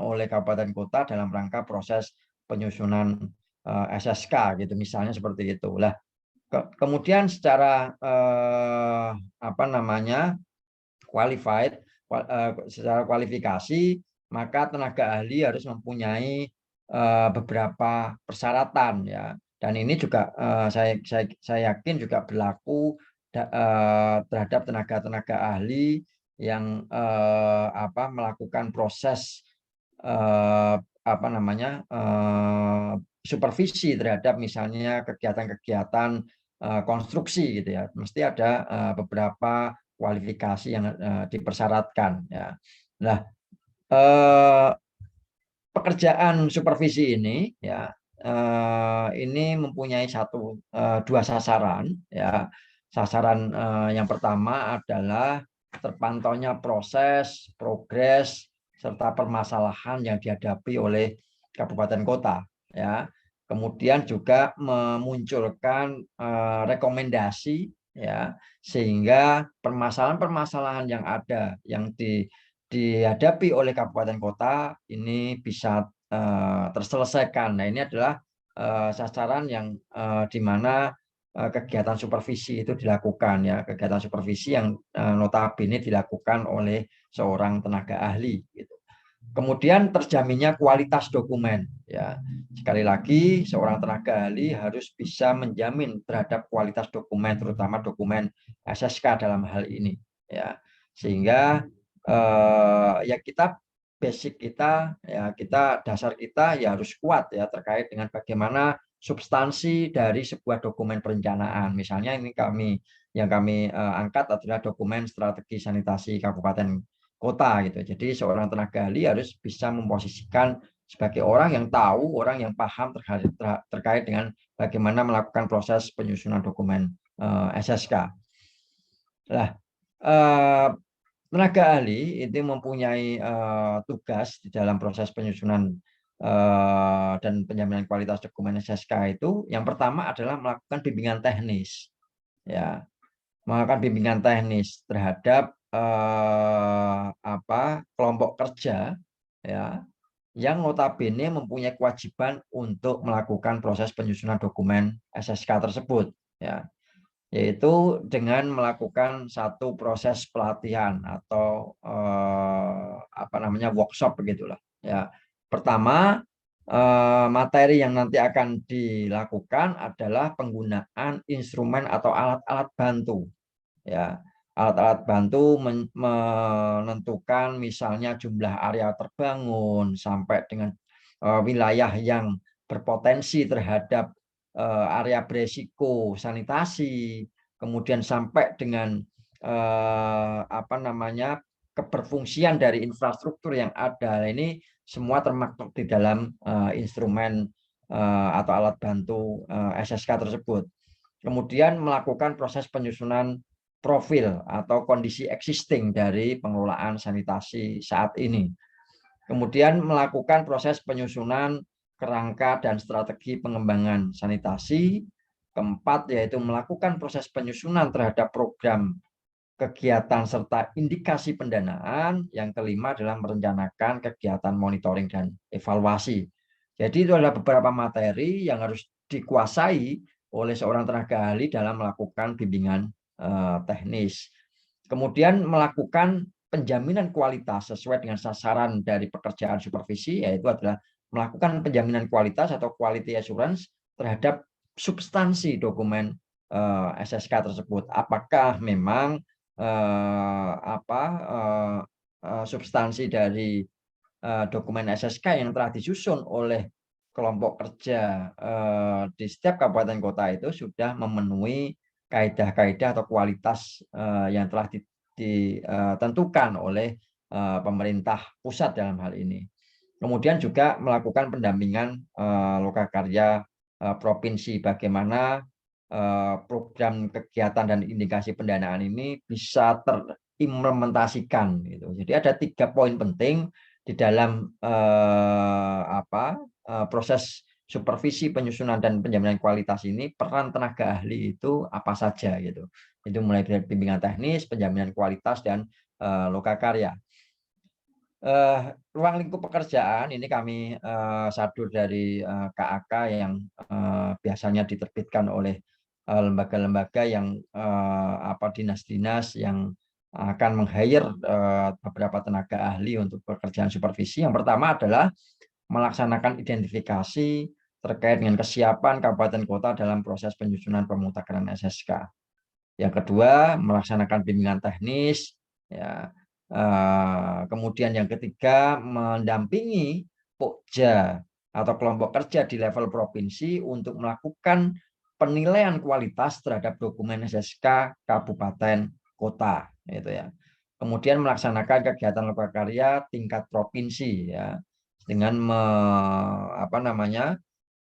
oleh kabupaten kota dalam rangka proses penyusunan SSK gitu misalnya seperti itu. Lah kemudian secara qualified secara kualifikasi maka tenaga ahli harus mempunyai beberapa persyaratan, ya, dan ini juga saya yakin juga berlaku terhadap tenaga ahli yang melakukan proses supervisi terhadap misalnya kegiatan-kegiatan konstruksi gitu ya, mesti ada beberapa kualifikasi yang dipersyaratkan, ya. Nah, pekerjaan supervisi ini ya ini mempunyai dua sasaran, ya. Sasaran yang pertama adalah terpantaunya proses, progres serta permasalahan yang dihadapi oleh kabupaten kota, ya. Kemudian juga memunculkan rekomendasi, ya, sehingga permasalahan-permasalahan yang ada yang dihadapi oleh kabupaten kota ini bisa terselesaikan. Nah, ini adalah sasaran yang di mana kegiatan supervisi itu dilakukan, ya, kegiatan supervisi yang notabene dilakukan oleh seorang tenaga ahli gitu. Kemudian terjaminnya kualitas dokumen, ya. Sekali lagi seorang tenaga ahli harus bisa menjamin terhadap kualitas dokumen, terutama dokumen SSK dalam hal ini, ya. Sehingga ya kita basic kita, ya, kita dasar kita ya harus kuat, ya, terkait dengan bagaimana substansi dari sebuah dokumen perencanaan. Misalnya ini yang kami angkat adalah dokumen strategi sanitasi kabupaten kota gitu. Jadi seorang tenaga ahli harus bisa memposisikan sebagai orang yang tahu, orang yang paham terkait dengan bagaimana melakukan proses penyusunan dokumen SSK. Nah, tenaga ahli itu mempunyai tugas di dalam proses penyusunan dan penjaminan kualitas dokumen SSK itu. Yang pertama adalah melakukan bimbingan teknis, ya, melakukan bimbingan teknis terhadap kelompok kerja, ya, yang notabene mempunyai kewajiban untuk melakukan proses penyusunan dokumen SSK tersebut, ya, yaitu dengan melakukan satu proses pelatihan atau workshop begitulah, ya. Pertama, materi yang nanti akan dilakukan adalah penggunaan instrumen atau alat-alat bantu, ya. Alat-alat bantu menentukan misalnya jumlah area terbangun sampai dengan wilayah yang berpotensi terhadap area beresiko sanitasi, kemudian sampai dengan keberfungsian dari infrastruktur yang ada. Ini semua termaktub di dalam instrumen atau alat bantu SSK tersebut. Kemudian melakukan proses penyusunan profil atau kondisi existing dari pengelolaan sanitasi saat ini. Kemudian melakukan proses penyusunan kerangka dan strategi pengembangan sanitasi. Keempat, yaitu melakukan proses penyusunan terhadap program kegiatan serta indikasi pendanaan. Yang kelima adalah merencanakan kegiatan monitoring dan evaluasi. Jadi itu adalah beberapa materi yang harus dikuasai oleh seorang tenaga ahli dalam melakukan bimbingan teknis. Kemudian melakukan penjaminan kualitas sesuai dengan sasaran dari pekerjaan supervisi, yaitu adalah melakukan penjaminan kualitas atau quality assurance terhadap substansi dokumen SSK tersebut. Apakah memang substansi dari dokumen SSK yang telah disusun oleh kelompok kerja di setiap kabupaten kota itu sudah memenuhi kaidah-kaidah atau kualitas yang telah ditentukan oleh pemerintah pusat dalam hal ini. Kemudian juga melakukan pendampingan lokakarya provinsi, bagaimana program kegiatan dan indikasi pendanaan ini bisa terimplementasikan gitu. Jadi ada 3 poin penting di dalam proses supervisi penyusunan dan penjaminan kualitas ini. Peran tenaga ahli itu apa saja gitu. Itu mulai dari bimbingan teknis, penjaminan kualitas, dan lokakarya. Ruang lingkup pekerjaan ini kami sadur dari KAK yang biasanya diterbitkan oleh lembaga-lembaga yang dinas-dinas yang akan meng-hire beberapa tenaga ahli untuk pekerjaan supervisi. Yang pertama adalah melaksanakan identifikasi terkait dengan kesiapan kabupaten kota dalam proses penyusunan pemutakaran SSK. Yang kedua, melaksanakan bimbingan teknis, ya. Kemudian yang ketiga, mendampingi Pokja atau kelompok kerja di level provinsi untuk melakukan penilaian kualitas terhadap dokumen SSK kabupaten kota, gitu ya. Kemudian melaksanakan kegiatan lokakarya tingkat provinsi, ya, dengan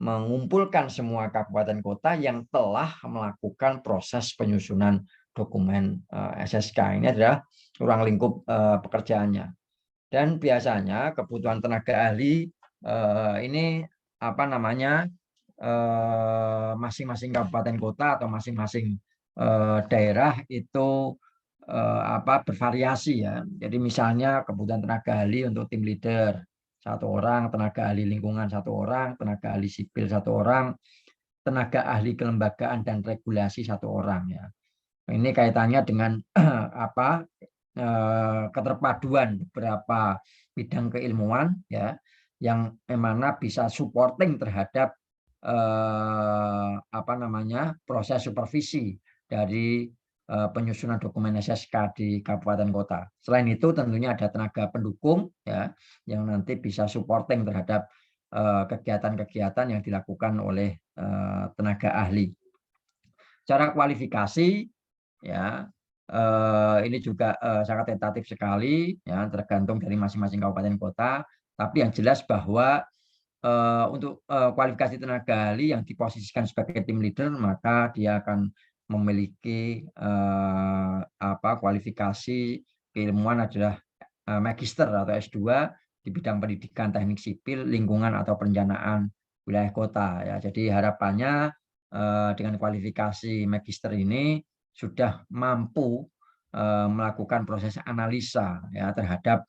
mengumpulkan semua kabupaten kota yang telah melakukan proses penyusunan dokumen SSK. Ini adalah ruang lingkup pekerjaannya. Dan biasanya kebutuhan tenaga ahli ini masing-masing kabupaten kota atau masing-masing daerah itu bervariasi, ya. Jadi misalnya kebutuhan tenaga ahli untuk tim leader 1 orang, tenaga ahli lingkungan 1 orang, tenaga ahli sipil 1 orang, tenaga ahli kelembagaan dan regulasi 1 orang ya. Ini kaitannya dengan apa keterpaduan beberapa bidang keilmuan ya yang mana bisa supporting terhadap apa namanya proses supervisi dari penyusunan dokumen SSK di kabupaten kota. Selain itu tentunya ada tenaga pendukung ya yang nanti bisa supporting terhadap kegiatan-kegiatan yang dilakukan oleh tenaga ahli. Cara kualifikasi ya ini juga sangat tentatif sekali ya tergantung dari masing-masing kabupaten kota. Tapi yang jelas bahwa untuk kualifikasi tenaga ahli yang diposisikan sebagai tim leader maka dia akan memiliki kualifikasi keilmuan adalah magister atau S2 di bidang pendidikan teknik sipil, lingkungan atau perencanaan wilayah kota ya. Jadi harapannya dengan kualifikasi magister ini sudah mampu melakukan proses analisa ya terhadap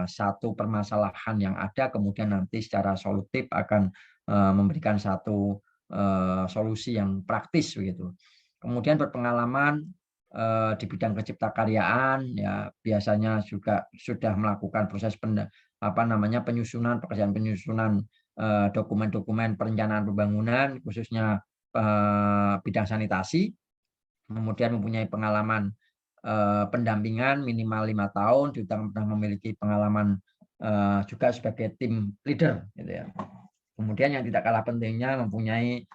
satu permasalahan yang ada, kemudian nanti secara solutif akan memberikan satu solusi yang praktis begitu. Kemudian berpengalaman di bidang penciptakaryaan ya biasanya juga sudah melakukan proses penyusunan penyusunan dokumen-dokumen perencanaan pembangunan khususnya bidang sanitasi, kemudian mempunyai pengalaman pendampingan minimal 5 tahun, juga pernah memiliki pengalaman juga sebagai tim leader gitu ya. Kemudian yang tidak kalah pentingnya mempunyai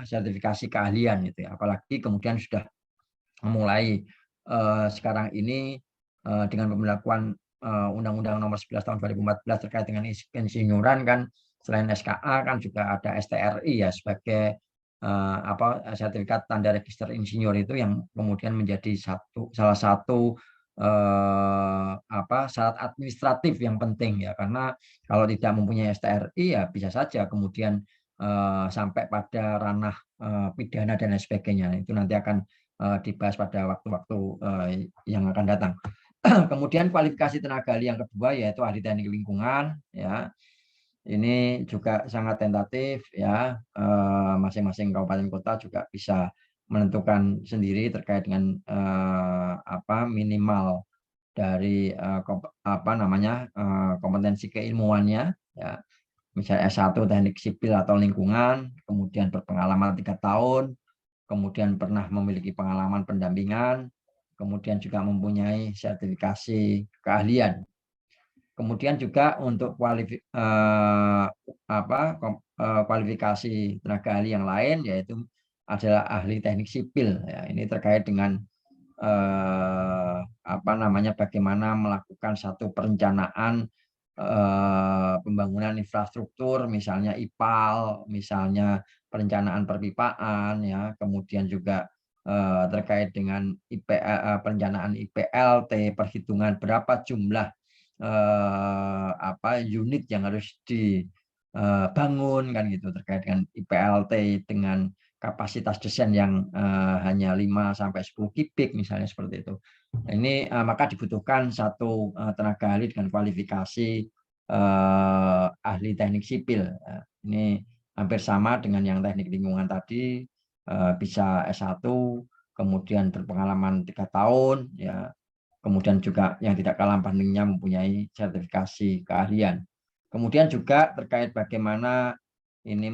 sertifikasi keahlian gitu ya. Apalagi kemudian sudah memulai sekarang ini dengan pemberlakuan Undang-Undang Nomor 11 Tahun 2014 terkait dengan insinyuran kan, selain SKA kan juga ada STRI ya sebagai sertifikat tanda register insinyur itu yang kemudian menjadi salah satu syarat administratif yang penting ya, karena kalau tidak mempunyai STRI ya bisa saja kemudian sampai pada ranah pidana dan lain sebagainya. Itu nanti akan dibahas pada waktu-waktu yang akan datang. Kemudian kualifikasi tenaga ahli yang kedua yaitu ahli teknik lingkungan ya. Ini juga sangat tentatif ya, masing-masing kabupaten kota juga bisa menentukan sendiri terkait dengan minimal dari kompetensi keilmuannya ya. Misalnya S1 teknik sipil atau lingkungan, kemudian berpengalaman 3 tahun, kemudian pernah memiliki pengalaman pendampingan, kemudian juga mempunyai sertifikasi keahlian. Kemudian juga untuk kualifikasi tenaga ahli yang lain yaitu adalah ahli teknik sipil ya. Ini terkait dengan bagaimana melakukan satu perencanaan pembangunan infrastruktur, misalnya IPAL, misalnya perencanaan perpipaan ya, kemudian juga terkait dengan perencanaan IPLT, perhitungan berapa jumlah unit yang harus dibangun kan gitu, terkait dengan IPLT dengan kapasitas desain yang hanya 5-10 kubik misalnya seperti itu. Ini maka dibutuhkan satu tenaga ahli dengan kualifikasi ahli teknik sipil. Ini hampir sama dengan yang teknik lingkungan tadi, bisa S1, kemudian berpengalaman 3 tahun ya. Kemudian juga yang tidak kalah pentingnya mempunyai sertifikasi keahlian. Kemudian juga terkait bagaimana ini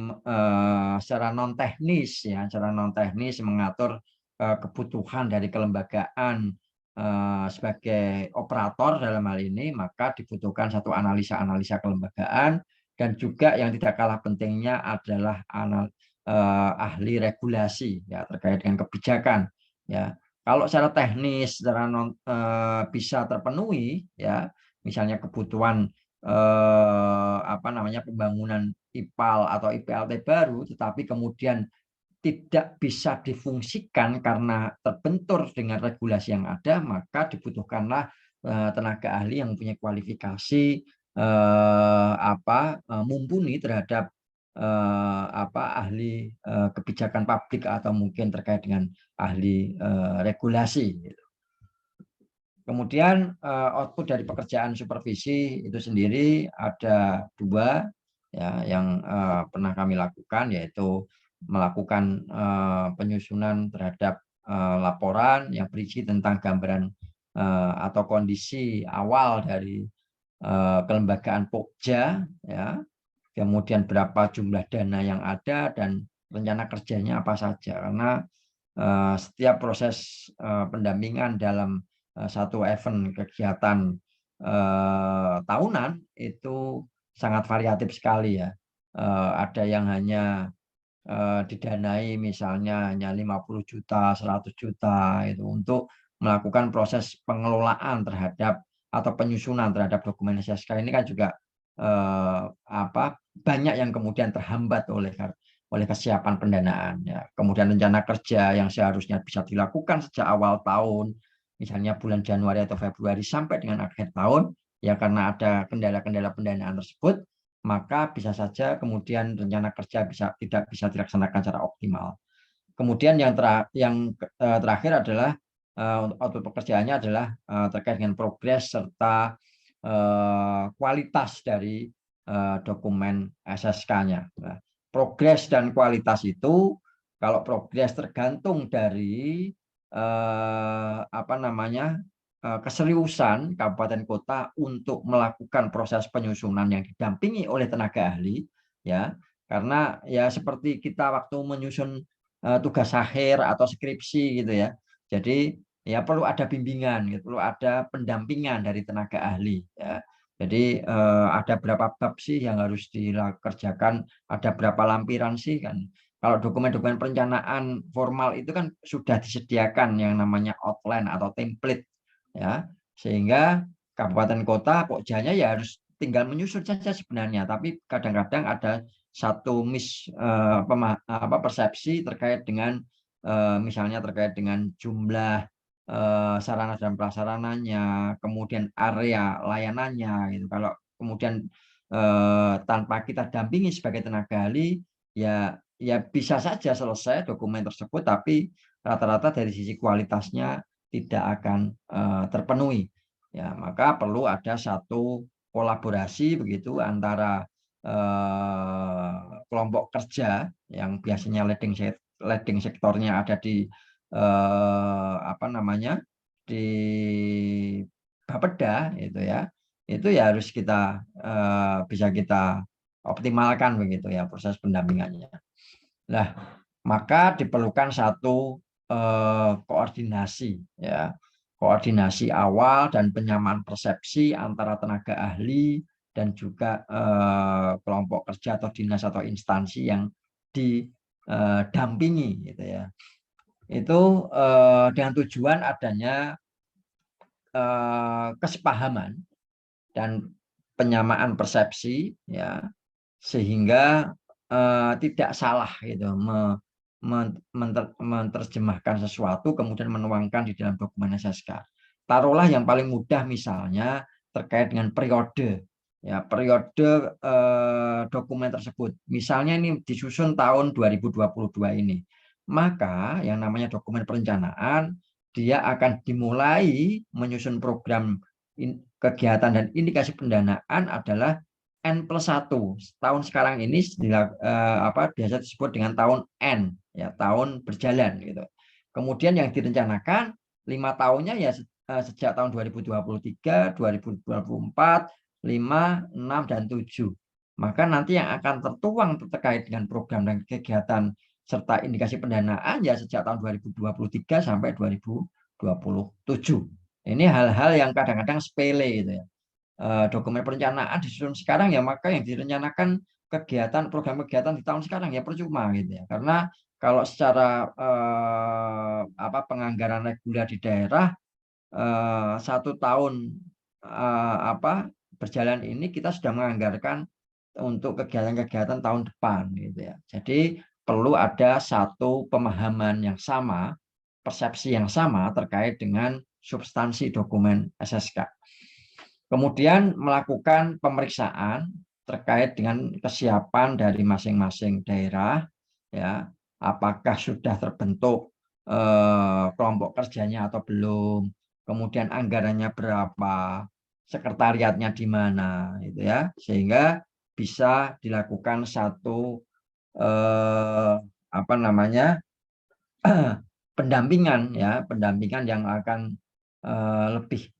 secara non teknis ya, secara non teknis mengatur kebutuhan dari kelembagaan sebagai operator dalam hal ini, maka dibutuhkan satu analisa kelembagaan, dan juga yang tidak kalah pentingnya adalah ahli regulasi ya terkait dengan kebijakan ya. Kalau secara teknis secara bisa terpenuhi ya, misalnya kebutuhan pembangunan IPAL atau IPLT baru, tetapi kemudian tidak bisa difungsikan karena terbentur dengan regulasi yang ada, maka dibutuhkanlah tenaga ahli yang mempunyai kualifikasi mumpuni terhadap ahli kebijakan publik atau mungkin terkait dengan ahli regulasi. Kemudian output dari pekerjaan supervisi itu sendiri ada 2 ya yang pernah kami lakukan, yaitu melakukan penyusunan terhadap laporan yang berisi tentang gambaran atau kondisi awal dari kelembagaan Pokja, ya, kemudian berapa jumlah dana yang ada dan rencana kerjanya apa saja. Karena setiap proses pendampingan dalam satu event kegiatan tahunan itu sangat variatif sekali ya. Ada yang hanya didanai misalnya hanya 50 juta, 100 juta itu untuk melakukan proses pengelolaan terhadap atau penyusunan terhadap dokumen SSK ini kan juga banyak yang kemudian terhambat oleh kesiapan pendanaan ya. Kemudian rencana kerja yang seharusnya bisa dilakukan sejak awal tahun, misalnya bulan Januari atau Februari sampai dengan akhir tahun, ya karena ada kendala-kendala pendanaan tersebut, maka bisa saja kemudian rencana kerja tidak bisa dilaksanakan secara optimal. Kemudian yang terakhir adalah untuk pekerjaannya adalah terkait dengan progres serta kualitas dari dokumen SSK-nya. Nah, progres dan kualitas itu, kalau progres tergantung dari keseriusan kabupaten kota untuk melakukan proses penyusunan yang didampingi oleh tenaga ahli, ya, karena ya seperti kita waktu menyusun tugas akhir atau skripsi gitu ya. Jadi ya perlu ada bimbingan, gitu, perlu ada pendampingan dari tenaga ahli. Ya. Jadi ada berapa bab sih yang harus dikerjakan, ada berapa lampiran sih kan. Kalau dokumen-dokumen perencanaan formal itu kan sudah disediakan yang namanya outline atau template, ya, sehingga kabupaten kota Pokjanya ya harus tinggal menyusun saja sebenarnya. Tapi kadang-kadang ada satu persepsi terkait dengan misalnya terkait dengan jumlah sarana dan prasarananya, kemudian area layanannya gitu. Kalau kemudian tanpa kita dampingi sebagai tenaga ahli, ya bisa saja selesai dokumen tersebut, tapi rata-rata dari sisi kualitasnya tidak akan terpenuhi. Ya, maka perlu ada satu kolaborasi begitu antara kelompok kerja yang biasanya leading sektornya ada di di Bapeda itu ya harus kita bisa kita optimalkan begitu ya proses pendampingannya. Nah, maka diperlukan satu koordinasi ya, koordinasi awal dan penyamaan persepsi antara tenaga ahli dan juga kelompok kerja atau dinas atau instansi yang didampingi gitu ya. Itu dengan tujuan adanya kesepahaman dan penyamaan persepsi ya, sehingga tidak salah gitu menerjemahkan sesuatu kemudian menuangkan di dalam dokumen SSK. Taruhlah yang paling mudah misalnya terkait dengan periode ya, periode dokumen tersebut. Misalnya ini disusun tahun 2022 ini. Maka yang namanya dokumen perencanaan dia akan dimulai menyusun program kegiatan dan indikasi pendanaan adalah N+1. Tahun sekarang ini biasa disebut dengan tahun N, ya, tahun berjalan gitu. Kemudian yang direncanakan 5 tahunnya ya sejak tahun 2023, 2024, 5, 6 dan 7. Maka nanti yang akan tertuang terkait dengan program dan kegiatan serta indikasi pendanaan ya sejak tahun 2023 sampai 2027. Ini hal-hal yang kadang-kadang sepele gitu ya. Dokumen perencanaan disusun sekarang ya, maka yang direncanakan kegiatan program kegiatan di tahun sekarang ya percuma gitu ya. Karena kalau secara penganggaran reguler di daerah 1 tahun berjalan ini kita sudah menganggarkan untuk kegiatan-kegiatan tahun depan gitu ya. Jadi perlu ada satu pemahaman yang sama, persepsi yang sama terkait dengan substansi dokumen SSK. Kemudian melakukan pemeriksaan terkait dengan kesiapan dari masing-masing daerah, ya, apakah sudah terbentuk kelompok kerjanya atau belum, kemudian anggarannya berapa, sekretariatnya di mana, gitu ya, sehingga bisa dilakukan satu apa namanya pendampingan yang akan lebih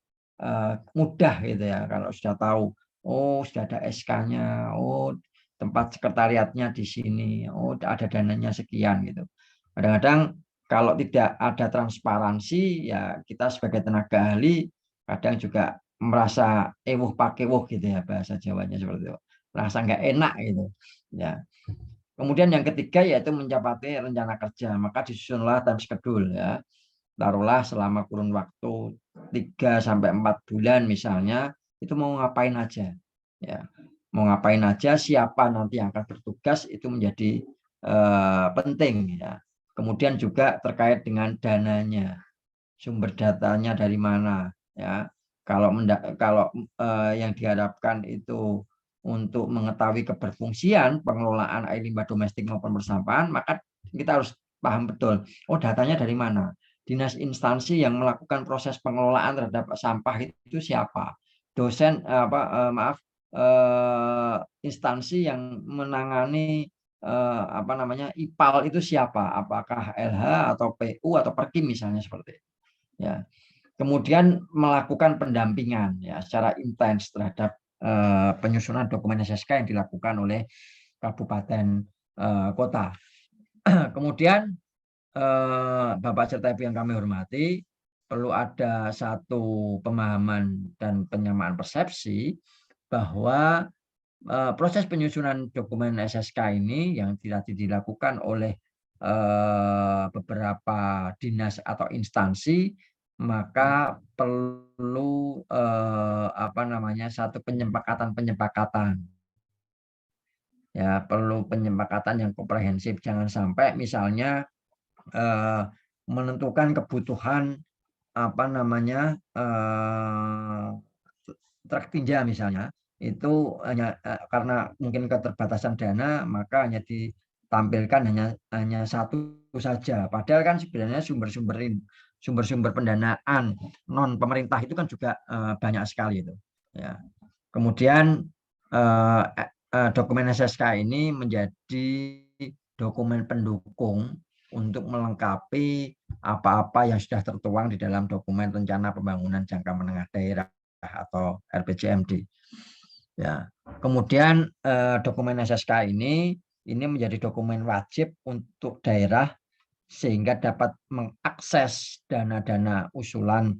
mudah gitu ya, kalau sudah tahu, oh sudah ada SK-nya, oh tempat sekretariatnya di sini, oh ada dananya sekian gitu. Kadang-kadang kalau tidak ada transparansi, ya kita sebagai tenaga ahli kadang juga merasa ewuh pakewuh gitu ya, bahasa Jawanya seperti itu, merasa nggak enak gitu ya. Kemudian yang ketiga yaitu mencapai rencana kerja, maka disusunlah time schedule ya. Taruhlah selama kurun waktu 3-4 bulan misalnya, itu mau ngapain aja ya. Mau ngapain aja, siapa nanti yang akan bertugas, itu menjadi penting ya. Kemudian juga terkait dengan dananya, sumber datanya dari mana ya. Kalau yang diharapkan itu untuk mengetahui keberfungsian pengelolaan air limbah domestik maupun persampahan, maka kita harus paham betul, oh datanya dari mana, dinas instansi yang melakukan proses pengelolaan terhadap sampah itu siapa, dosen instansi yang menangani apa namanya IPAL itu siapa, apakah LH atau PU atau Perkim misalnya, seperti itu ya. Kemudian melakukan pendampingan ya secara intens terhadap penyusunan dokumen SSK yang dilakukan oleh kabupaten kota. Kemudian Bapak serta Ibu yang kami hormati, perlu ada satu pemahaman dan penyamaan persepsi bahwa proses penyusunan dokumen SSK ini yang tidak dilakukan oleh beberapa dinas atau instansi, maka perlu apa namanya satu penyepakatan ya, perlu penyepakatan yang komprehensif. Jangan sampai misalnya menentukan kebutuhan apa namanya truk tinja misalnya, itu hanya karena mungkin keterbatasan dana, maka hanya ditampilkan hanya satu saja, padahal kan sebenarnya sumber-sumber pendanaan non pemerintah itu kan juga banyak sekali itu ya. Kemudian dokumen SSK ini menjadi dokumen pendukung untuk melengkapi apa-apa yang sudah tertuang di dalam dokumen rencana pembangunan jangka menengah daerah atau RPJMD ya. Kemudian dokumen SSK ini menjadi dokumen wajib untuk daerah sehingga dapat mengakses dana-dana usulan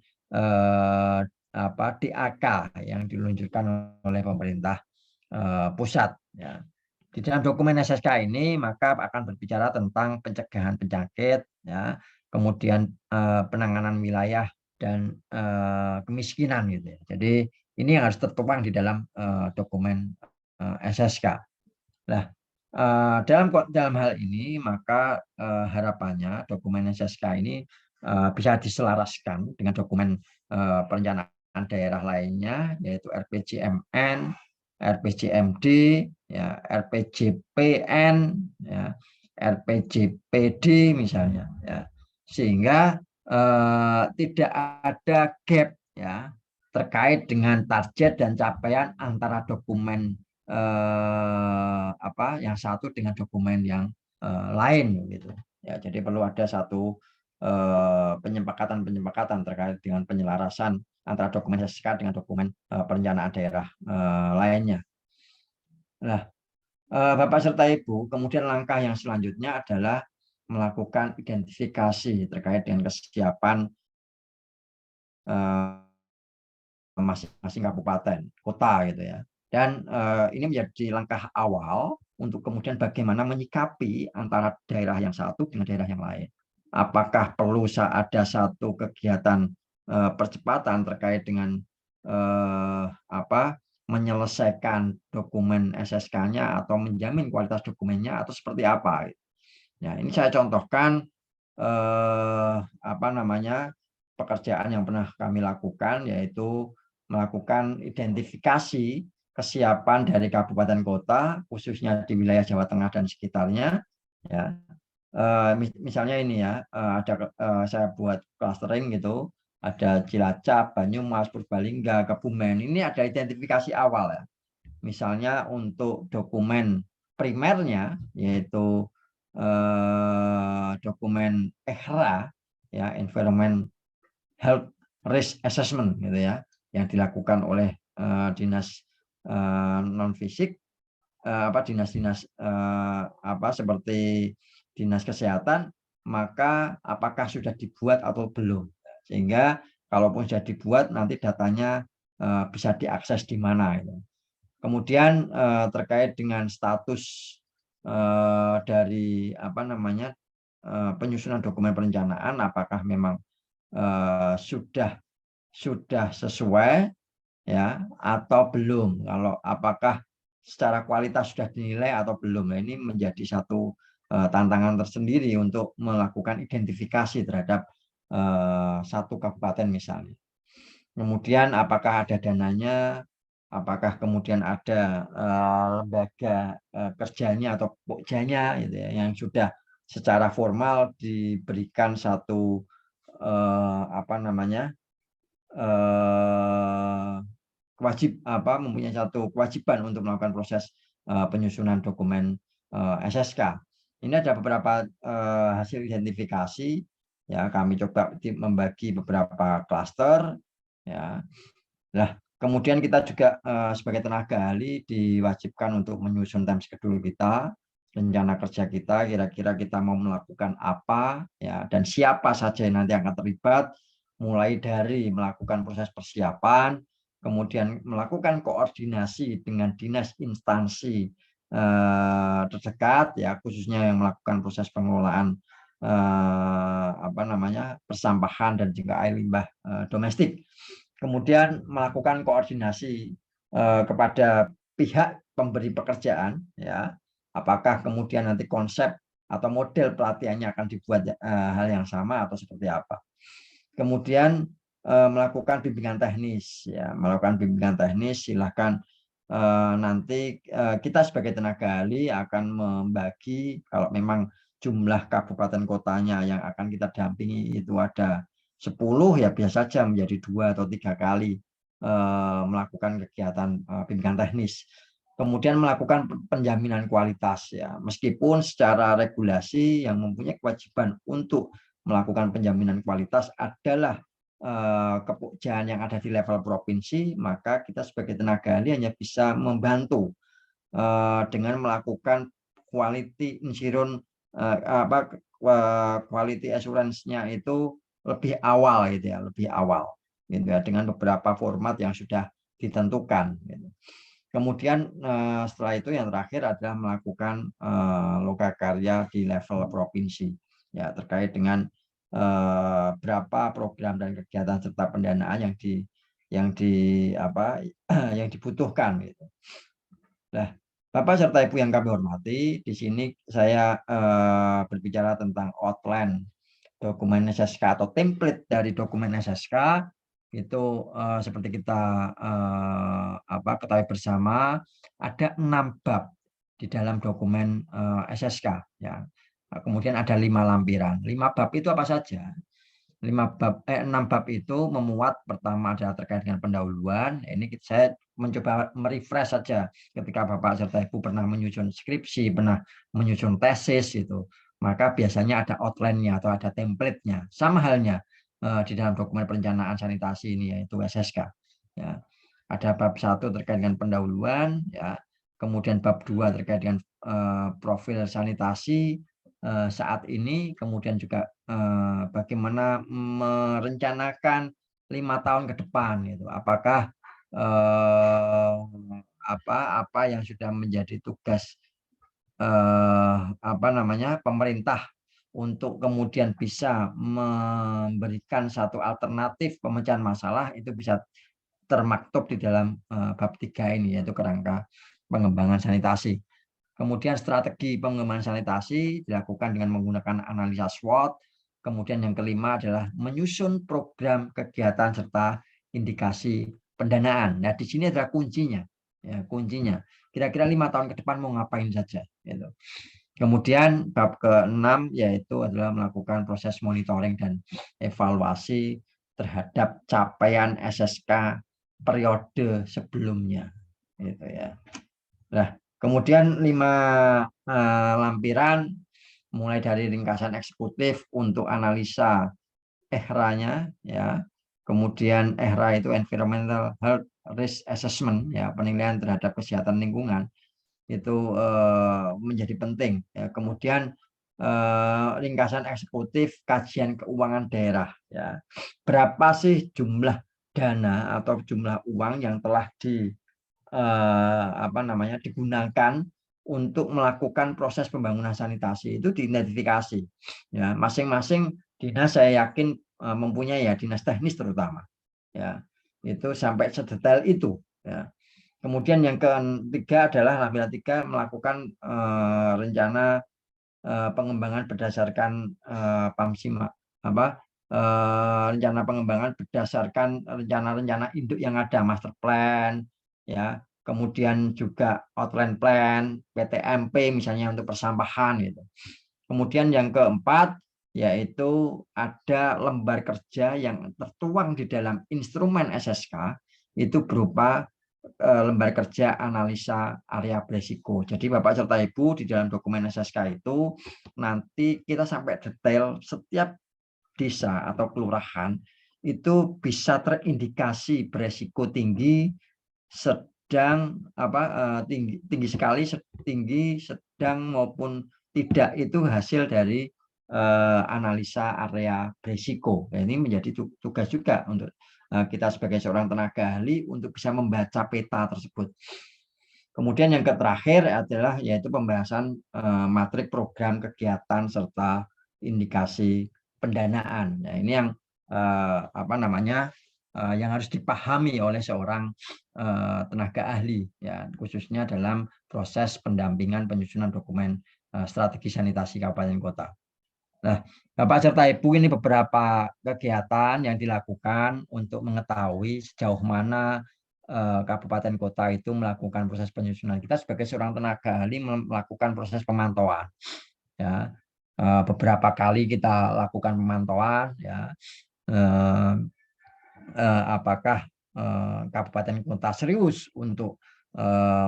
DAK yang diluncurkan oleh pemerintah pusat ya. Di dalam dokumen SSK ini maka akan berbicara tentang pencegahan penyakit ya, kemudian penanganan wilayah dan kemiskinan gitu ya. Jadi ini yang harus tertuang di dalam dokumen SSK. Nah, dalam hal ini maka harapannya dokumen SSK ini bisa diselaraskan dengan dokumen perencanaan daerah lainnya, yaitu RPJMN, RPJMD, ya, RPJPN, ya, RPJPD misalnya, ya, sehingga tidak ada gap ya terkait dengan target dan capaian antara dokumen yang satu dengan dokumen yang lain gitu ya. Jadi perlu ada satu penyepakatan terkait dengan penyelarasan antara dokumen SSK dengan dokumen perencanaan daerah lainnya. Nah, Bapak serta Ibu, kemudian langkah yang selanjutnya adalah melakukan identifikasi terkait dengan kesiapan masing-masing kabupaten, kota gitu ya. Dan ini menjadi langkah awal untuk kemudian bagaimana menyikapi antara daerah yang satu dengan daerah yang lain. Apakah perlu ada satu kegiatan percepatan terkait dengan menyelesaikan dokumen SSK-nya atau menjamin kualitas dokumennya atau seperti apa? Ya, ini saya contohkan pekerjaan yang pernah kami lakukan, yaitu melakukan identifikasi kesiapan dari kabupaten kota, khususnya di wilayah Jawa Tengah dan sekitarnya. Ya, misalnya ini ya, saya buat clustering gitu, ada Cilacap, Banyumas, Purbalingga, Kebumen. Ini ada identifikasi awal ya. Misalnya untuk dokumen primernya, yaitu dokumen EHRA, ya, Environment Health Risk Assessment, gitu ya, yang dilakukan oleh dinas non fisik, dinas-dinas seperti dinas kesehatan, maka apakah sudah dibuat atau belum, sehingga kalaupun sudah dibuat nanti datanya bisa diakses di mana itu. Kemudian terkait dengan status dari penyusunan dokumen perencanaan, apakah memang sudah sesuai, ya, atau belum. Kalau apakah secara kualitas sudah dinilai atau belum. Nah, ini menjadi satu tantangan tersendiri untuk melakukan identifikasi terhadap satu kabupaten misalnya. Kemudian apakah ada dananya, apakah kemudian ada lembaga kerjanya atau pokjanya, gitu ya, yang sudah secara formal diberikan satu mempunyai satu kewajiban untuk melakukan proses penyusunan dokumen SSK. Ini ada beberapa hasil identifikasi, ya, kami coba membagi beberapa klaster, ya. Nah, kemudian kita juga sebagai tenaga ahli diwajibkan untuk menyusun time schedule kita, rencana kerja kita, kira-kira kita mau melakukan apa, ya, dan siapa saja yang nanti akan terlibat, mulai dari melakukan proses persiapan, kemudian melakukan koordinasi dengan dinas instansi terdekat, ya, khususnya yang melakukan proses pengelolaan persampahan dan juga air limbah domestik. Kemudian melakukan koordinasi kepada pihak pemberi pekerjaan, ya, apakah kemudian nanti konsep atau model pelatihannya akan dibuat hal yang sama atau seperti apa. Kemudian melakukan bimbingan teknis, ya, melakukan bimbingan teknis. Silahkan nanti kita sebagai tenaga ahli akan membagi, kalau memang jumlah kabupaten kotanya yang akan kita dampingi itu ada 10, ya biasa saja menjadi 2 atau 3 kali melakukan kegiatan bimbingan teknis. Kemudian melakukan penjaminan kualitas, ya, meskipun secara regulasi yang mempunyai kewajiban untuk melakukan penjaminan kualitas adalah kepokjaan yang ada di level provinsi, maka kita sebagai tenaga ahli hanya bisa membantu dengan melakukan quality insurance, quality assurance-nya itu lebih awal, gitu ya, lebih awal, gitu ya, dengan beberapa format yang sudah ditentukan, gitu. Kemudian setelah itu yang terakhir adalah melakukan lokakarya di level provinsi, ya, terkait dengan berapa program dan kegiatan serta pendanaan yang dibutuhkan, gitu. Nah, Bapak serta Ibu yang kami hormati, di sini saya berbicara tentang outline dokumen SSK atau template dari dokumen SSK. Itu seperti kita ketahui bersama, ada 6 bab di dalam dokumen SSK, ya. Kemudian ada 5 lampiran. 5 bab itu apa saja? 6 bab itu memuat, pertama adalah terkait dengan pendahuluan. Ini saya mencoba merefresh saja ketika Bapak serta Ibu pernah menyusun skripsi, pernah menyusun tesis, itu. Maka biasanya ada outline-nya atau ada template-nya. Sama halnya di dalam dokumen perencanaan sanitasi ini, yaitu SSK. Ya. Ada bab 1 terkait dengan pendahuluan, ya. Kemudian bab 2 terkait dengan profil sanitasi saat ini, kemudian juga bagaimana merencanakan 5 tahun ke depan, gitu. Apakah apa yang sudah menjadi tugas pemerintah untuk kemudian bisa memberikan satu alternatif pemecahan masalah, itu bisa termaktub di dalam bab 3 ini, yaitu kerangka pengembangan sanitasi. Kemudian strategi pengembangan sanitasi dilakukan dengan menggunakan analisa SWOT. Kemudian yang kelima adalah menyusun program kegiatan serta indikasi pendanaan. Nah, di sini adalah kuncinya. Ya, kuncinya. Kira-kira 5 tahun ke depan mau ngapain saja. Gitu. Kemudian bab ke-6 yaitu adalah melakukan proses monitoring dan evaluasi terhadap capaian SSK periode sebelumnya. gitu ya. Nah, kemudian 5 lampiran mulai dari ringkasan eksekutif untuk analisa EHRA-nya ya. Kemudian EHRA itu Environmental Health Risk Assessment ya, penilaian terhadap kesehatan lingkungan itu menjadi penting ya. Kemudian ringkasan eksekutif kajian keuangan daerah ya. Berapa sih jumlah dana atau jumlah uang yang telah digunakan untuk melakukan proses pembangunan sanitasi itu diidentifikasi ya. Masing-masing dinas saya yakin mempunyai ya, dinas teknis terutama ya, itu sampai sedetail itu ya. Kemudian yang ketiga adalah lampiran 3 melakukan rencana pengembangan berdasarkan rencana pengembangan berdasarkan rencana-rencana induk yang ada, master plan ya, kemudian juga outline plan, PTMP misalnya untuk persampahan gitu. Kemudian yang keempat yaitu ada lembar kerja yang tertuang di dalam instrumen SSK itu berupa lembar kerja analisa area beresiko. Jadi Bapak serta Ibu di dalam dokumen SSK itu nanti kita sampai detail setiap desa atau kelurahan itu bisa terindikasi beresiko tinggi, sedang tinggi sekali, tinggi, sedang maupun tidak, itu hasil dari analisa area beresiko. Nah, ini menjadi tugas juga untuk kita sebagai seorang tenaga ahli untuk bisa membaca peta tersebut. Kemudian yang terakhir adalah yaitu pembahasan matrik program kegiatan serta indikasi pendanaan. Nah, ini yang yang harus dipahami oleh seorang tenaga ahli ya, khususnya dalam proses pendampingan penyusunan dokumen strategi sanitasi kabupaten kota. Nah, Bapak serta Ibu, ini beberapa kegiatan yang dilakukan untuk mengetahui sejauh mana kabupaten kota itu melakukan proses penyusunan. Kita sebagai seorang tenaga ahli melakukan proses pemantauan ya. Beberapa kali kita lakukan pemantauan ya, apakah kabupaten kota serius untuk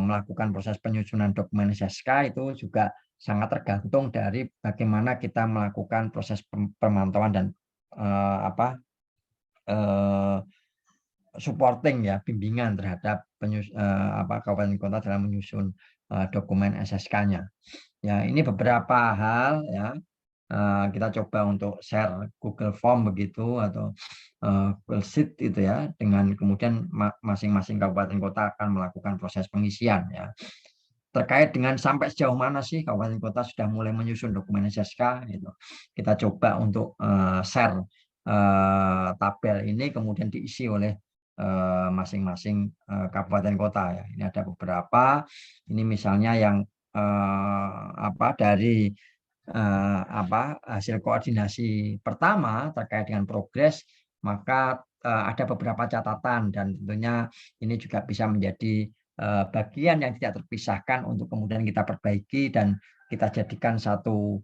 melakukan proses penyusunan dokumen SSK itu juga sangat tergantung dari bagaimana kita melakukan proses pemantauan dan supporting ya, bimbingan terhadap kabupaten kota dalam menyusun dokumen SSK-nya. Ya, ini beberapa hal ya. Kita coba untuk share Google Form begitu atau Google Sheet itu ya, dengan kemudian masing-masing kabupaten kota akan melakukan proses pengisian ya. Terkait dengan sampai sejauh mana sih kabupaten kota sudah mulai menyusun dokumen SSK gitu. Kita coba untuk share tabel ini kemudian diisi oleh masing-masing kabupaten kota ya. Ini ada beberapa. Ini misalnya yang dari hasil koordinasi pertama terkait dengan progres, maka ada beberapa catatan dan tentunya ini juga bisa menjadi bagian yang tidak terpisahkan untuk kemudian kita perbaiki dan kita jadikan satu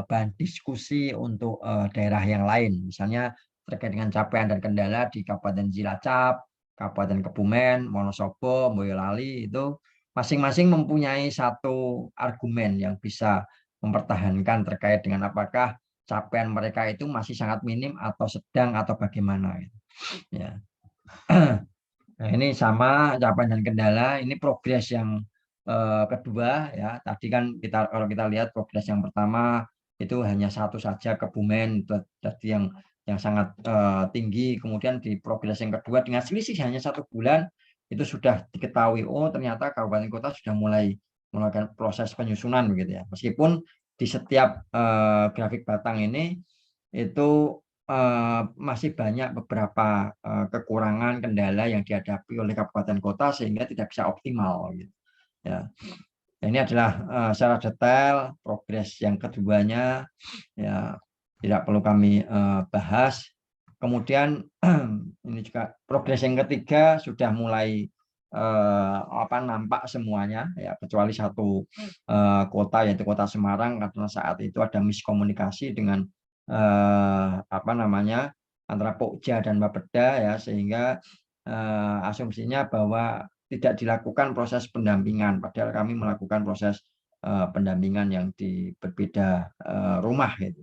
bahan diskusi untuk daerah yang lain, misalnya terkait dengan capaian dan kendala di Kabupaten Cilacap, Kabupaten Kebumen, Wonosobo, Boyolali, itu masing-masing mempunyai satu argumen yang bisa mempertahankan terkait dengan apakah capaian mereka itu masih sangat minim atau sedang atau bagaimana. Ya. Nah, ini sama capaian dan kendala. Ini progres yang kedua ya. Tadi kan kalau kita lihat progres yang pertama itu hanya satu saja, Kebumen, tadi yang sangat tinggi. Kemudian di progres yang kedua dengan selisih hanya 1 bulan itu sudah diketahui, oh ternyata kabupaten kota sudah mulai melakukan proses penyusunan begitu ya. Meskipun di setiap grafik batang ini itu masih banyak beberapa kekurangan kendala yang dihadapi oleh kabupaten kota sehingga tidak bisa optimal gitu ya. Ini adalah secara detail progres yang keduanya ya, tidak perlu kami bahas. Kemudian ini juga progres yang ketiga sudah mulai nampak semuanya ya, kecuali satu kota yaitu Kota Semarang, karena saat itu ada miskomunikasi dengan antara Pokja dan Bapeda ya, sehingga asumsinya bahwa tidak dilakukan proses pendampingan, padahal kami melakukan proses pendampingan yang di berbeda rumah gitu.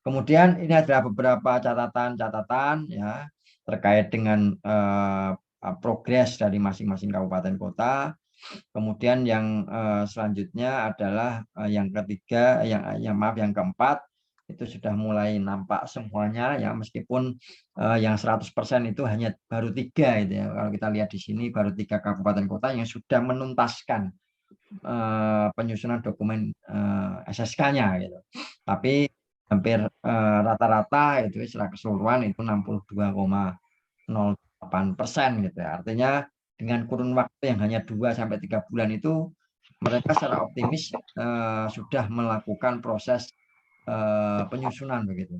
Kemudian ini adalah beberapa catatan ya terkait dengan progres dari masing-masing kabupaten kota. Kemudian yang selanjutnya adalah yang ketiga, yang keempat, itu sudah mulai nampak semuanya ya, meskipun yang 100% itu hanya baru 3 itu ya. Kalau kita lihat di sini baru 3 kabupaten kota yang sudah menuntaskan penyusunan dokumen SSK-nya gitu. Tapi hampir rata-rata itu secara keseluruhan itu 62,08% gitu ya. Artinya dengan kurun waktu yang hanya 2-3 bulan itu mereka secara optimis sudah melakukan proses penyusunan begitu.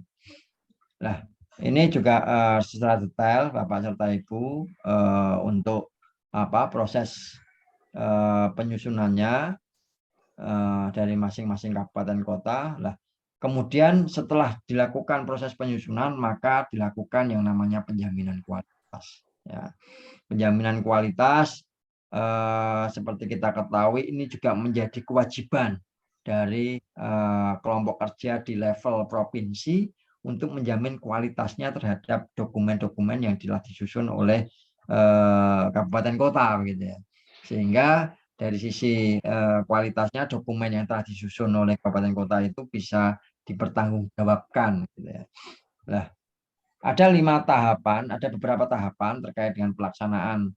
Nah, ini juga secara detail Bapak serta Ibu untuk proses penyusunannya dari masing-masing kabupaten kota. Lah, kemudian setelah dilakukan proses penyusunan maka dilakukan yang namanya penjaminan kualitas. Ya, penjaminan kualitas seperti kita ketahui ini juga menjadi kewajiban dari kelompok kerja di level provinsi untuk menjamin kualitasnya terhadap dokumen-dokumen yang telah disusun oleh kabupaten kota begitu ya. Sehingga dari sisi kualitasnya dokumen yang telah disusun oleh kabupaten kota itu bisa dipertanggungjawabkan gitu ya. Nah, ada beberapa tahapan terkait dengan pelaksanaan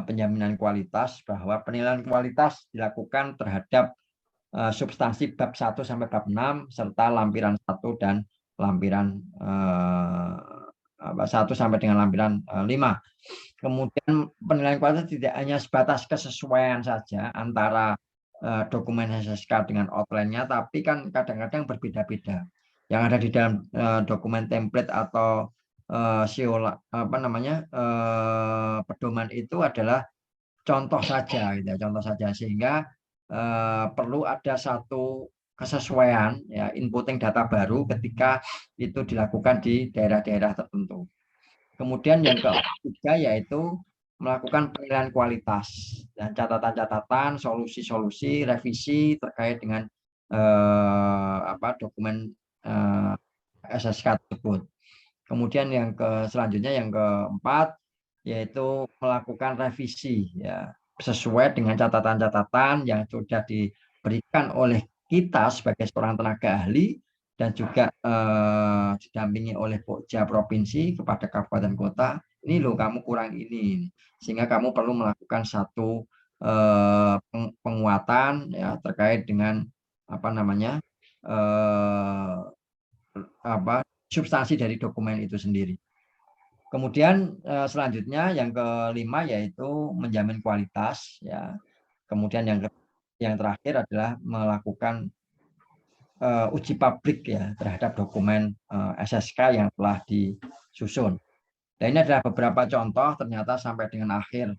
penjaminan kualitas, bahwa penilaian kualitas dilakukan terhadap substansi bab 1 sampai bab 6 serta lampiran 1 dan lampiran 1 sampai dengan lampiran 5. Kemudian penilaian kualitas tidak hanya sebatas kesesuaian saja antara dokumen SSK dengan outline-nya, tapi kan kadang-kadang berbeda-beda. Yang ada di dalam dokumen template atau pedoman itu adalah contoh saja gitu ya, contoh saja, sehingga perlu ada satu kesesuaian ya, inputting data baru ketika itu dilakukan di daerah-daerah tertentu. Kemudian yang ketiga yaitu melakukan penilaian kualitas dan catatan-catatan, solusi-solusi, revisi terkait dengan dokumen SSK tersebut. Kemudian yang selanjutnya yang keempat yaitu melakukan revisi ya, sesuai dengan catatan-catatan yang sudah diberikan oleh kita sebagai seorang tenaga ahli dan juga didampingi oleh Pokja provinsi kepada kabupaten kota. Ini loh kamu kurang ini, sehingga kamu perlu melakukan satu penguatan ya terkait dengan substansi dari dokumen itu sendiri. Kemudian selanjutnya yang kelima yaitu menjamin kualitas ya. Kemudian yang terakhir adalah melakukan uji publik ya terhadap dokumen SSK yang telah disusun. Dan ini adalah beberapa contoh, ternyata sampai dengan akhir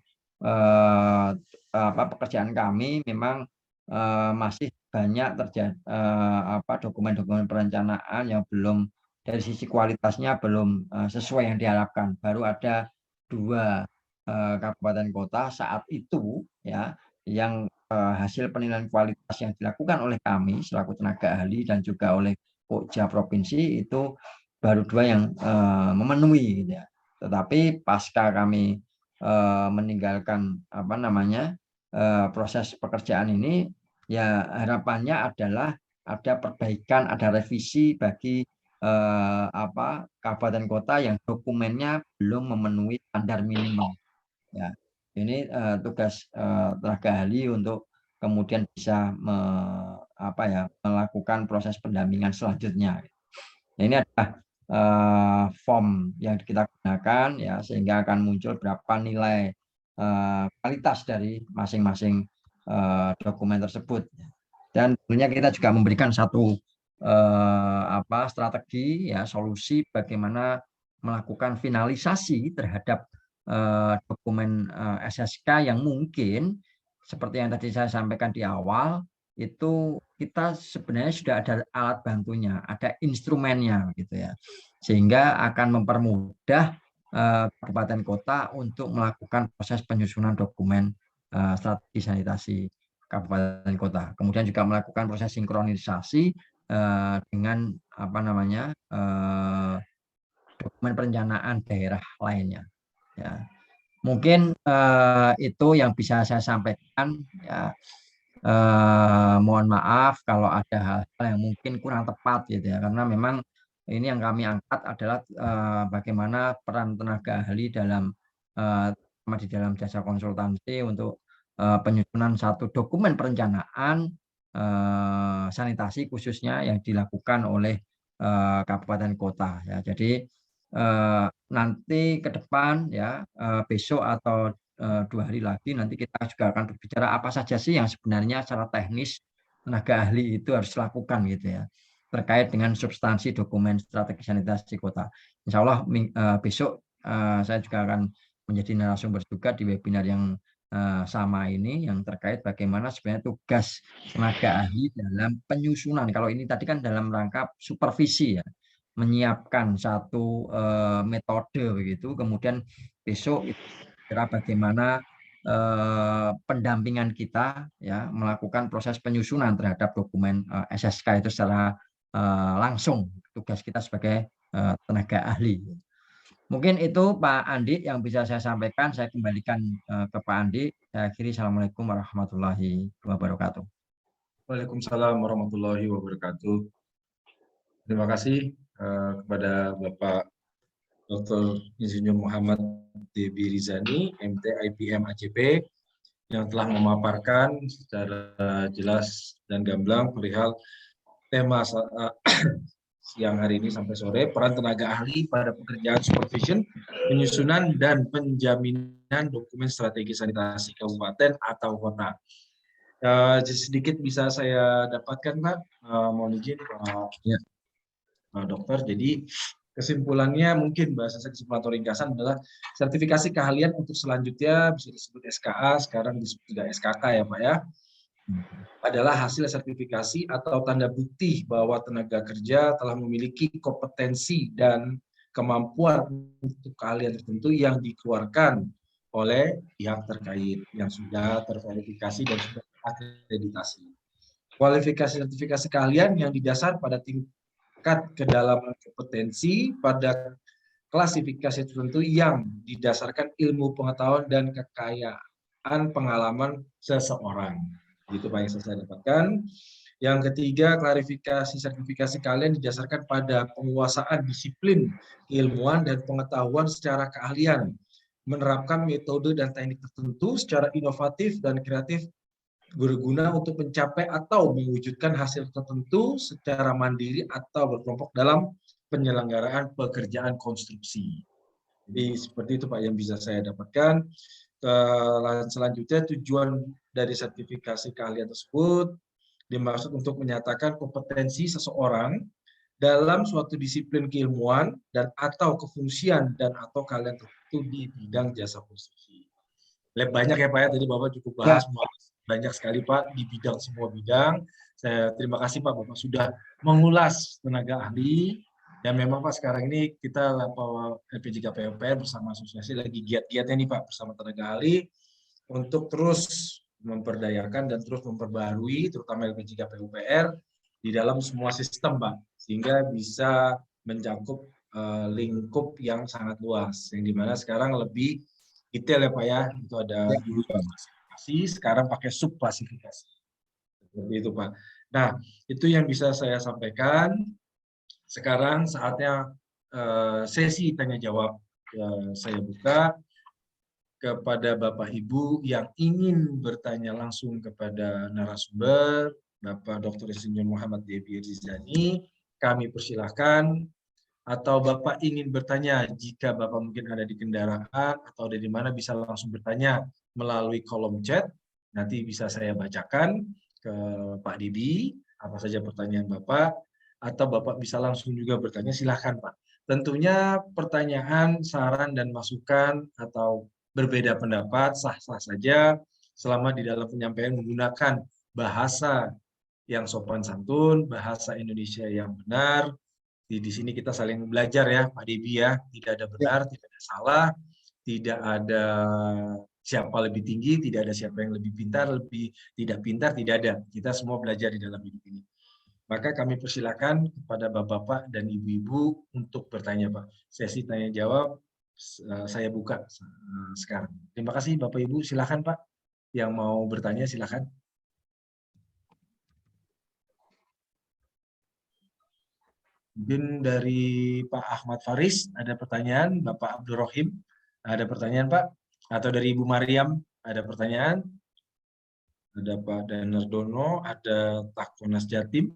pekerjaan kami memang masih banyak terjadi dokumen-dokumen perencanaan yang belum, dari sisi kualitasnya belum sesuai yang diharapkan. Baru ada 2 kabupaten kota saat itu ya yang hasil penilaian kualitas yang dilakukan oleh kami selaku tenaga ahli dan juga oleh Pokja provinsi itu baru 2 yang memenuhi gitu ya. Tetapi pasca kami meninggalkan proses pekerjaan ini ya, harapannya adalah ada perbaikan, ada revisi bagi kabupaten kota yang dokumennya belum memenuhi standar minimal ya. Ini tugas tenaga ahli untuk kemudian bisa melakukan proses pendampingan selanjutnya. Nah, ini adalah form yang kita gunakan ya, sehingga akan muncul berapa nilai kualitas dari masing-masing dokumen tersebut. Dan tentunya kita juga memberikan satu strategi ya, solusi bagaimana melakukan finalisasi terhadap dokumen SSK yang mungkin seperti yang tadi saya sampaikan di awal, itu kita sebenarnya sudah ada alat bantunya, ada instrumennya gitu ya, sehingga akan mempermudah kabupaten kota untuk melakukan proses penyusunan dokumen strategi sanitasi kabupaten kota. Kemudian juga melakukan proses sinkronisasi dengan dokumen perencanaan daerah lainnya. Ya. Mungkin itu yang bisa saya sampaikan. Ya. Mohon maaf kalau ada hal-hal yang mungkin kurang tepat gitu ya, karena memang ini yang kami angkat adalah bagaimana peran tenaga ahli dalam di dalam jasa konsultansi untuk penyusunan satu dokumen perencanaan sanitasi khususnya yang dilakukan oleh kabupaten kota ya. Jadi nanti ke depan ya besok atau 2 hari lagi nanti kita juga akan berbicara apa saja sih yang sebenarnya secara teknis tenaga ahli itu harus lakukan gitu ya, terkait dengan substansi dokumen strategi sanitasi kota. Insya Allah besok saya juga akan menjadi narasumber juga di webinar yang sama ini yang terkait bagaimana sebenarnya tugas tenaga ahli dalam penyusunan. Kalau ini tadi kan dalam rangka supervisi ya, menyiapkan satu metode begitu, kemudian besok bagaimana pendampingan kita ya melakukan proses penyusunan terhadap dokumen SSK itu secara langsung, tugas kita sebagai tenaga ahli. Mungkin itu Pak Andi yang bisa saya sampaikan. Saya kembalikan ke Pak Andi. Saya akhiri. Assalamualaikum warahmatullahi wabarakatuh. Waalaikumsalam warahmatullahi wabarakatuh. Terima kasih kepada Bapak Dr. Insinyur Muhammad Debi Rizani, MT IPM ACP, yang telah memaparkan secara jelas dan gamblang perihal tema siang hari ini sampai sore, peran tenaga ahli pada pekerjaan supervision, penyusunan, dan penjaminan dokumen strategi sanitasi kabupaten atau kota. Sedikit bisa saya dapatkan, Pak. Mohon izin, Pak Dokter. Jadi kesimpulannya mungkin bahasa kesimpulan atau ringkasan adalah sertifikasi keahlian untuk selanjutnya bisa disebut SKA, sekarang disebut juga SKK ya Pak ya, adalah hasil sertifikasi atau tanda bukti bahwa tenaga kerja telah memiliki kompetensi dan kemampuan untuk keahlian tertentu yang dikeluarkan oleh pihak terkait yang sudah terverifikasi dan sudah terakreditasi. Kualifikasi sertifikasi keahlian yang didasar pada tingkat kedalaman kompetensi pada klasifikasi tertentu yang didasarkan ilmu pengetahuan dan kekayaan pengalaman seseorang. Itu Pak yang saya dapatkan. Yang ketiga, klarifikasi sertifikasi keahlian didasarkan pada penguasaan disiplin keilmuan dan pengetahuan secara keahlian, menerapkan metode dan teknik tertentu secara inovatif dan kreatif berguna untuk mencapai atau mewujudkan hasil tertentu secara mandiri atau berkelompok dalam penyelenggaraan pekerjaan konstruksi. Jadi seperti itu Pak yang bisa saya dapatkan. Selanjutnya tujuan dari sertifikasi keahlian tersebut dimaksud untuk menyatakan kompetensi seseorang dalam suatu disiplin keilmuan dan atau kefungsian dan atau keahlian tertentu di bidang jasa konstruksi. Banyak ya Pak ya, tadi Bapak cukup bahas banyak sekali Pak di bidang semua bidang. Saya terima kasih Pak, Bapak sudah mengulas tenaga ahli. Dan memang Pak sekarang ini kita LPJK PUPR bersama asosiasi lagi giat-giatnya nih Pak bersama tenaga ahli untuk terus memperdayakan dan terus memperbaharui terutama LPJK PUPR di dalam semua sistem Pak, sehingga bisa mencakup lingkup yang sangat luas, yang dimana sekarang lebih detail ya Pak ya, itu ada dulu klasifikasi, sekarang pakai subklasifikasi. Seperti itu Pak. Nah, itu yang bisa saya sampaikan. Sekarang saatnya sesi tanya jawab saya buka kepada Bapak Ibu yang ingin bertanya langsung kepada narasumber Bapak Dr. Insinyur Muhammad Debi Rizani, kami persilahkan. Atau Bapak ingin bertanya jika Bapak mungkin ada di kendaraan atau ada di mana bisa langsung bertanya melalui kolom chat, nanti bisa saya bacakan ke Pak Debi apa saja pertanyaan Bapak. Atau Bapak bisa langsung juga bertanya, silahkan Pak. Tentunya pertanyaan, saran, dan masukan atau berbeda pendapat sah-sah saja selama di dalam penyampaian menggunakan bahasa yang sopan santun, bahasa Indonesia yang benar, Di sini kita saling belajar ya, Pak Debi ya. Tidak ada benar, tidak ada salah, tidak ada siapa lebih tinggi, tidak ada siapa yang lebih pintar, lebih tidak pintar, tidak ada. Kita semua belajar di dalam hidup ini. Maka kami persilakan kepada bapak-bapak dan ibu-ibu untuk bertanya, Pak. Sesi tanya jawab saya buka sekarang. Terima kasih Bapak Ibu, silakan Pak. Yang mau bertanya silakan. Mungkin dari Pak Ahmad Faris ada pertanyaan, Bapak Abdul Rohim ada pertanyaan Pak, atau dari Ibu Mariam ada pertanyaan, ada Pak Danardono, ada Takonas Jatim.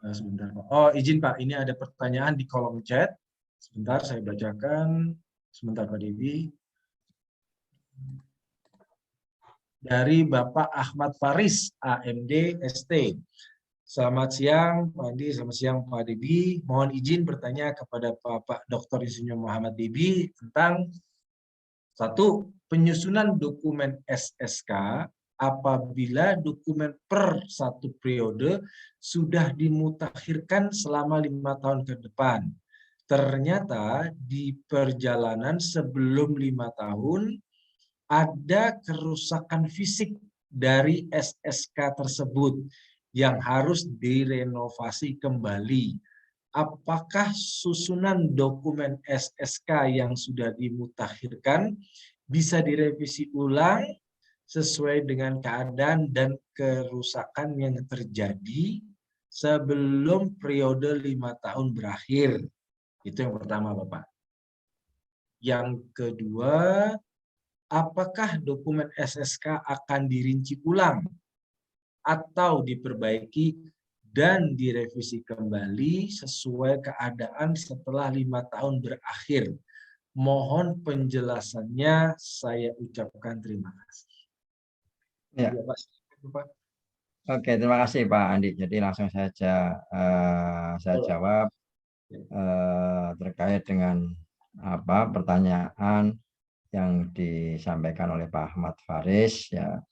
Sebentar Pak. Oh izin Pak, ini ada pertanyaan di kolom chat. Sebentar saya bacakan. Sebentar Pak Debi. Dari Bapak Ahmad Faris, AMD ST. Selamat siang Pak Andi, selamat siang Pak Debi. Mohon izin bertanya kepada Bapak Dr. Insinyur Muhammad Debi tentang satu, penyusunan dokumen SSK apabila dokumen per satu periode sudah dimutakhirkan selama 5 tahun ke depan. Ternyata di perjalanan sebelum 5 tahun ada kerusakan fisik dari SSK tersebut yang harus direnovasi kembali. Apakah susunan dokumen SSK yang sudah dimutakhirkan bisa direvisi ulang sesuai dengan keadaan dan kerusakan yang terjadi sebelum periode 5 tahun berakhir? Itu yang pertama, Bapak. Yang kedua, apakah dokumen SSK akan dirinci ulang atau diperbaiki dan direvisi kembali sesuai keadaan setelah 5 tahun berakhir? Mohon penjelasannya, saya ucapkan terima kasih. Ya. Oke, terima kasih Pak Andi. Jadi langsung saja saya jawab terkait dengan pertanyaan yang disampaikan oleh Pak Ahmad Faris ya,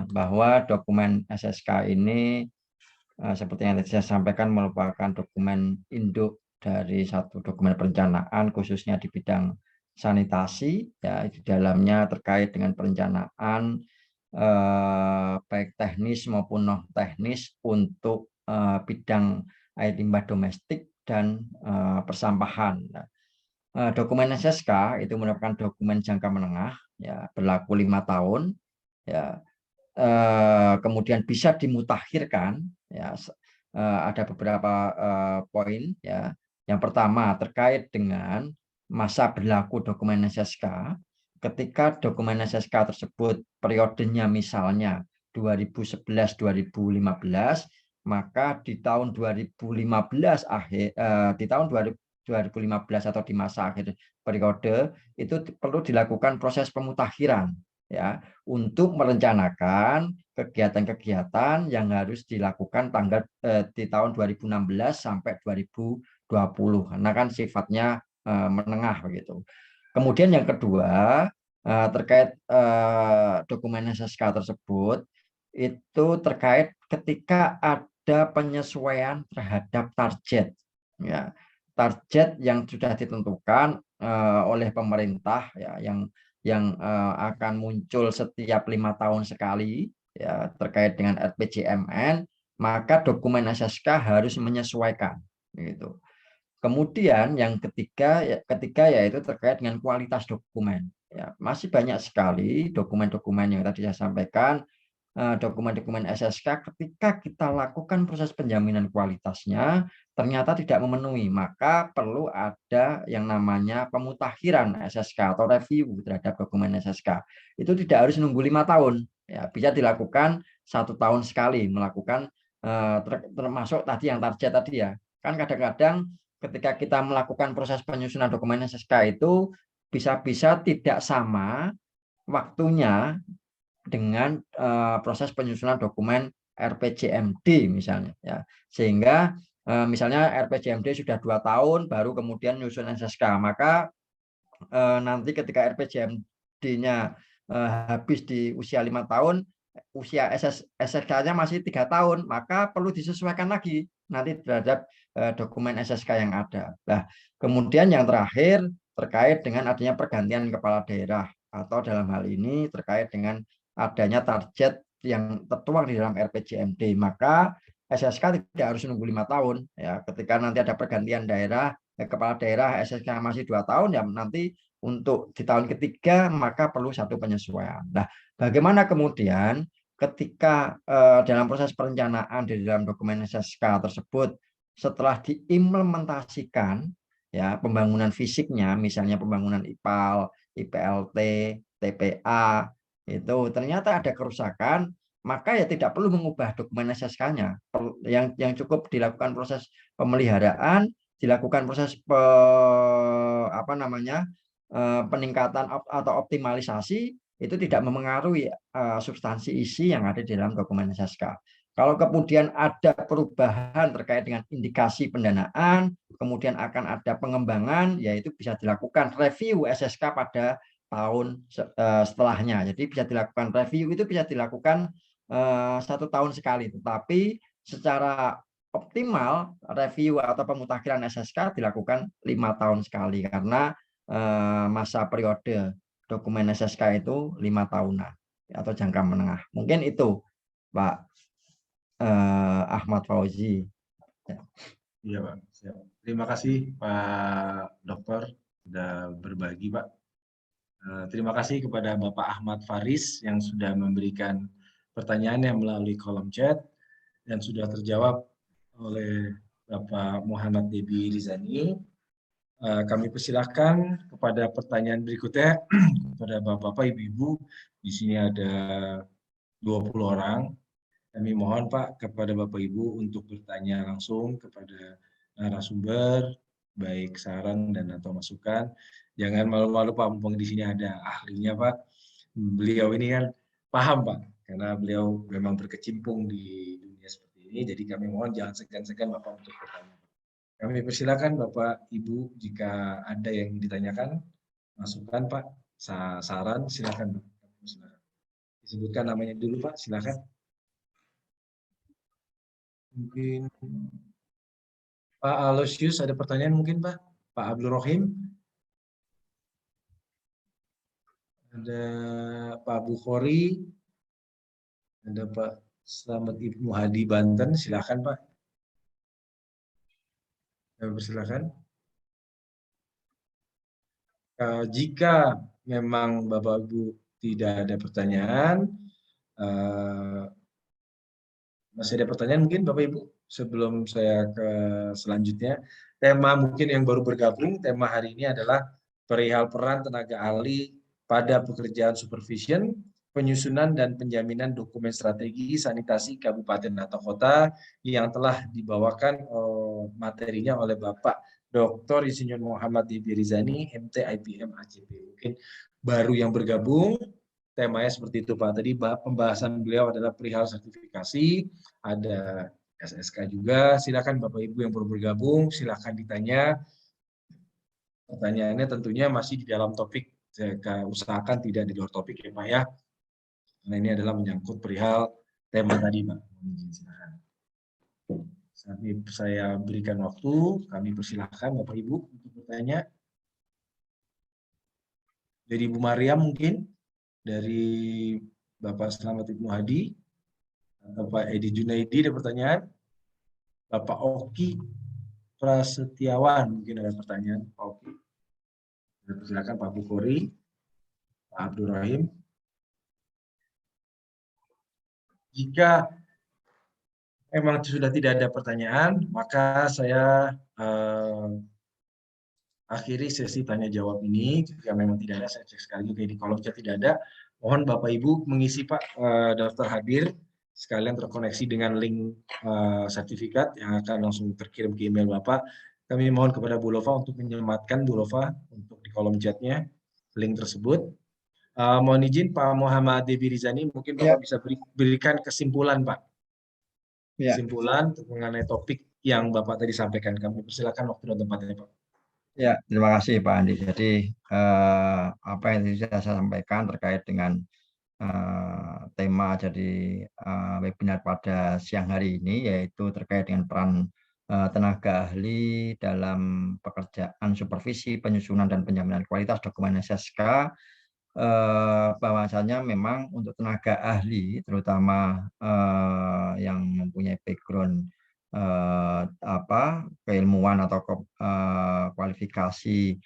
bahwa dokumen SSK ini seperti yang tadi saya sampaikan merupakan dokumen induk dari satu dokumen perencanaan khususnya di bidang sanitasi ya, di dalamnya terkait dengan perencanaan baik teknis maupun non teknis untuk bidang air limbah domestik dan persampahan. Dokumen SSK itu merupakan dokumen jangka menengah ya, berlaku 5 tahun ya, kemudian bisa dimutakhirkan ya, ada beberapa poin ya. Yang pertama terkait dengan masa berlaku dokumen SSK. Ketika dokumen SSK tersebut periodenya misalnya 2011-2015, maka di tahun 2015 di tahun 2015 atau di masa akhir periode itu perlu dilakukan proses pemutakhiran ya, untuk merencanakan kegiatan-kegiatan yang harus dilakukan di tahun 2016 sampai 2020 karena kan sifatnya menengah begitu. Kemudian yang kedua terkait dokumen SSK tersebut itu terkait ketika ada penyesuaian terhadap target ya, target yang sudah ditentukan oleh pemerintah ya, yang akan muncul setiap 5 tahun sekali ya, terkait dengan RPJMN, maka dokumen SSK harus menyesuaikan gitu. Kemudian yang ketiga yaitu terkait dengan kualitas dokumen ya, masih banyak sekali dokumen-dokumen yang tadi saya sampaikan, dokumen-dokumen SSK ketika kita lakukan proses penjaminan kualitasnya ternyata tidak memenuhi, maka perlu ada yang namanya pemutakhiran SSK atau review terhadap dokumen SSK. Itu tidak harus nunggu 5 tahun ya, bisa dilakukan 1 tahun sekali melakukan termasuk tadi yang target tadi ya. Kan kadang-kadang ketika kita melakukan proses penyusunan dokumen SSK itu bisa-bisa tidak sama waktunya dengan proses penyusunan dokumen RPJMD misalnya ya, sehingga misalnya RPJMD sudah 2 tahun baru kemudian nyusun SSK, maka nanti ketika RPJMD-nya habis di usia 5 tahun usia SSK-nya masih 3 tahun, maka perlu disesuaikan lagi nanti terhadap dokumen SSK yang ada. Nah, kemudian yang terakhir terkait dengan adanya pergantian kepala daerah atau dalam hal ini terkait dengan adanya target yang tertuang di dalam RPJMD, maka SSK tidak harus nunggu 5 tahun ya. Ketika nanti ada pergantian daerah, kepala daerah SSK masih 2 tahun ya, nanti untuk di tahun ketiga maka perlu satu penyesuaian. Nah, bagaimana kemudian ketika dalam proses perencanaan di dalam dokumen SSK tersebut setelah diimplementasikan ya pembangunan fisiknya, misalnya pembangunan IPAL, IPLT, TPA, itu ternyata ada kerusakan, maka ya tidak perlu mengubah dokumen SSK-nya. Yang cukup dilakukan proses pemeliharaan, dilakukan proses peningkatan atau optimalisasi, itu tidak memengaruhi substansi isi yang ada di dalam dokumen SSK. Kalau kemudian ada perubahan terkait dengan indikasi pendanaan, kemudian akan ada pengembangan, yaitu bisa dilakukan review SSK pada tahun setelahnya. Jadi bisa dilakukan review, itu bisa dilakukan 1 tahun sekali, tetapi secara optimal review atau pemutakhiran SSK dilakukan 5 tahun sekali, karena masa periode dokumen SSK itu 5 tahunan atau jangka menengah. Mungkin itu, Pak Ahmad Fauzi. Iya, Pak. Siap. Terima kasih Pak Dokter sudah berbagi, Pak. Terima kasih kepada Bapak Ahmad Faris yang sudah memberikan pertanyaannya melalui kolom chat dan sudah terjawab oleh Bapak Muhammad Debi Rizani. Kami persilahkan kepada pertanyaan berikutnya kepada Bapak-Bapak, Ibu-Ibu. Di sini ada 20 orang. Kami mohon Pak kepada Bapak Ibu untuk bertanya langsung kepada narasumber, baik saran dan atau masukan. Jangan malu-malu Pak, mumpung di sini ada ahlinya Pak. Beliau ini kan paham Pak, karena beliau memang berkecimpung di dunia seperti ini. Jadi kami mohon jangan segan-segan Bapak untuk bertanya. Kami persilakan Bapak Ibu jika ada yang ditanyakan, masukan Pak, saran silakan Pak. Silakan. Disebutkan namanya dulu Pak, silakan. Mungkin Pak Aloysius ada pertanyaan mungkin Pak? Pak Abdul Rohim? Ada Pak Bukhori? Ada Pak Slamet Ibnu Hadi Banten, silakan Pak. Silakan. Jika memang Bapak Ibu tidak ada pertanyaan, masih ada pertanyaan mungkin Bapak Ibu sebelum saya ke selanjutnya. Tema mungkin yang baru bergabung, tema hari ini adalah perihal peran tenaga ahli pada pekerjaan supervision, penyusunan dan penjaminan dokumen strategi sanitasi kabupaten atau kota yang telah dibawakan materinya oleh Bapak Dr. Insinyur Muhammad Debi Rizani, MT IPM ACP. Mungkin baru yang bergabung, temanya seperti itu Pak. Tadi pembahasan beliau adalah perihal sertifikasi, ada SSK juga. Silakan Bapak Ibu yang baru bergabung, silakan ditanya. Pertanyaannya tentunya masih di dalam topik. Saya usahakan tidak di luar topik ya Pak ya. Karena ini adalah menyangkut perihal tema tadi Pak. Silakan. Saat ini saya berikan waktu, kami persilahkan Bapak Ibu untuk bertanya. Dari Bu Maria mungkin, dari Bapak Slamet Ibnu Hadi, Bapak Edi Junaidi ada pertanyaan, Bapak Oki Prasetyawan mungkin ada pertanyaan, Pak Oki. Silakan Pak Bukhori, Pak Abdul Rahim. Jika memang sudah tidak ada pertanyaan, maka saya akhiri sesi tanya jawab ini. Jika memang tidak ada, saya cek sekali lagi di kolom chat tidak ada. Mohon Bapak Ibu mengisi Pak daftar hadir, sekalian terkoneksi dengan link sertifikat yang akan langsung terkirim ke email Bapak. Kami mohon kepada Bu Lova untuk menyematkan Bu Lova untuk di kolom chatnya link tersebut. Mohon izin Pak Muhammad Debi Rizani, mungkin Bapak bisa berikan kesimpulan Pak. Kesimpulan mengenai topik yang Bapak tadi sampaikan. Kami persilakan waktu dan tempatnya Pak. Ya, terima kasih Pak Andi. Jadi apa yang tadi saya sampaikan terkait dengan tema dari webinar pada siang hari ini, yaitu terkait dengan peran tenaga ahli dalam pekerjaan supervisi, penyusunan, dan penjaminan kualitas dokumen SSK. Bahwasanya memang untuk tenaga ahli, terutama yang mempunyai background keilmuan atau kualifikasi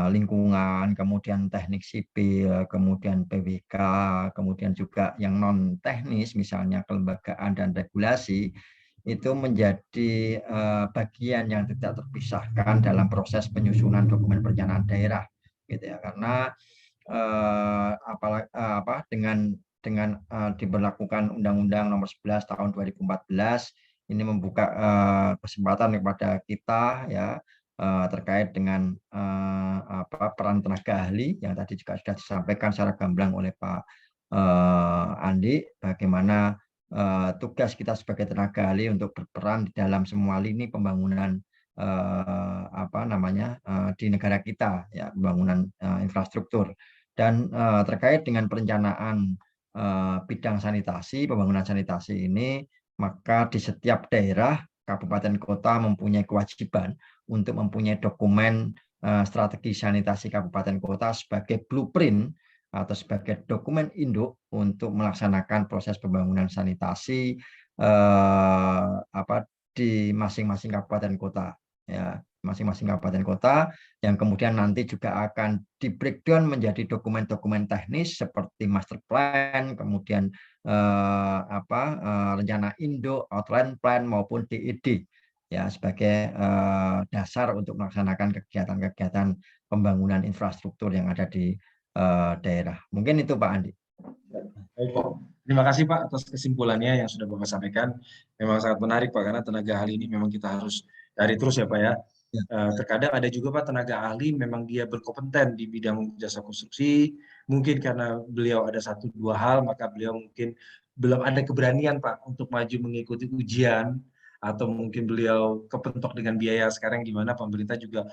lingkungan, kemudian teknik sipil, kemudian PWK, kemudian juga yang non teknis, misalnya kelembagaan dan regulasi, itu menjadi bagian yang tidak terpisahkan dalam proses penyusunan dokumen perencanaan daerah, gitu ya. Karena dengan diberlakukan Undang-Undang Nomor 11 Tahun 2014 ini membuka kesempatan kepada kita, ya, terkait dengan peran tenaga ahli yang tadi juga sudah disampaikan secara gamblang oleh Pak Andi, bagaimana tugas kita sebagai tenaga ahli untuk berperan di dalam semua lini pembangunan di negara kita, ya, pembangunan infrastruktur. Dan terkait dengan perencanaan bidang sanitasi, pembangunan sanitasi ini, maka di setiap daerah, kabupaten kota mempunyai kewajiban untuk mempunyai dokumen strategi sanitasi kabupaten kota sebagai blueprint atau sebagai dokumen induk untuk melaksanakan proses pembangunan sanitasi di masing-masing kabupaten kota, ya, masing-masing kabupaten kota, yang kemudian nanti juga akan di breakdown menjadi dokumen-dokumen teknis seperti master plan, kemudian rencana induk, outline plan maupun DED, ya, sebagai dasar untuk melaksanakan kegiatan-kegiatan pembangunan infrastruktur yang ada di daerah. Mungkin itu Pak Andi. Baik, Pak. Terima kasih Pak atas kesimpulannya yang sudah Bapak sampaikan. Memang sangat menarik Pak, karena tenaga ahli ini memang kita harus cari terus ya Pak ya. Terkadang ada juga Pak tenaga ahli memang dia berkompeten di bidang jasa konstruksi, mungkin karena beliau ada 1-2 hal, maka beliau mungkin belum ada keberanian Pak untuk maju mengikuti ujian, atau mungkin beliau kepentok dengan biaya sekarang di mana pemerintah juga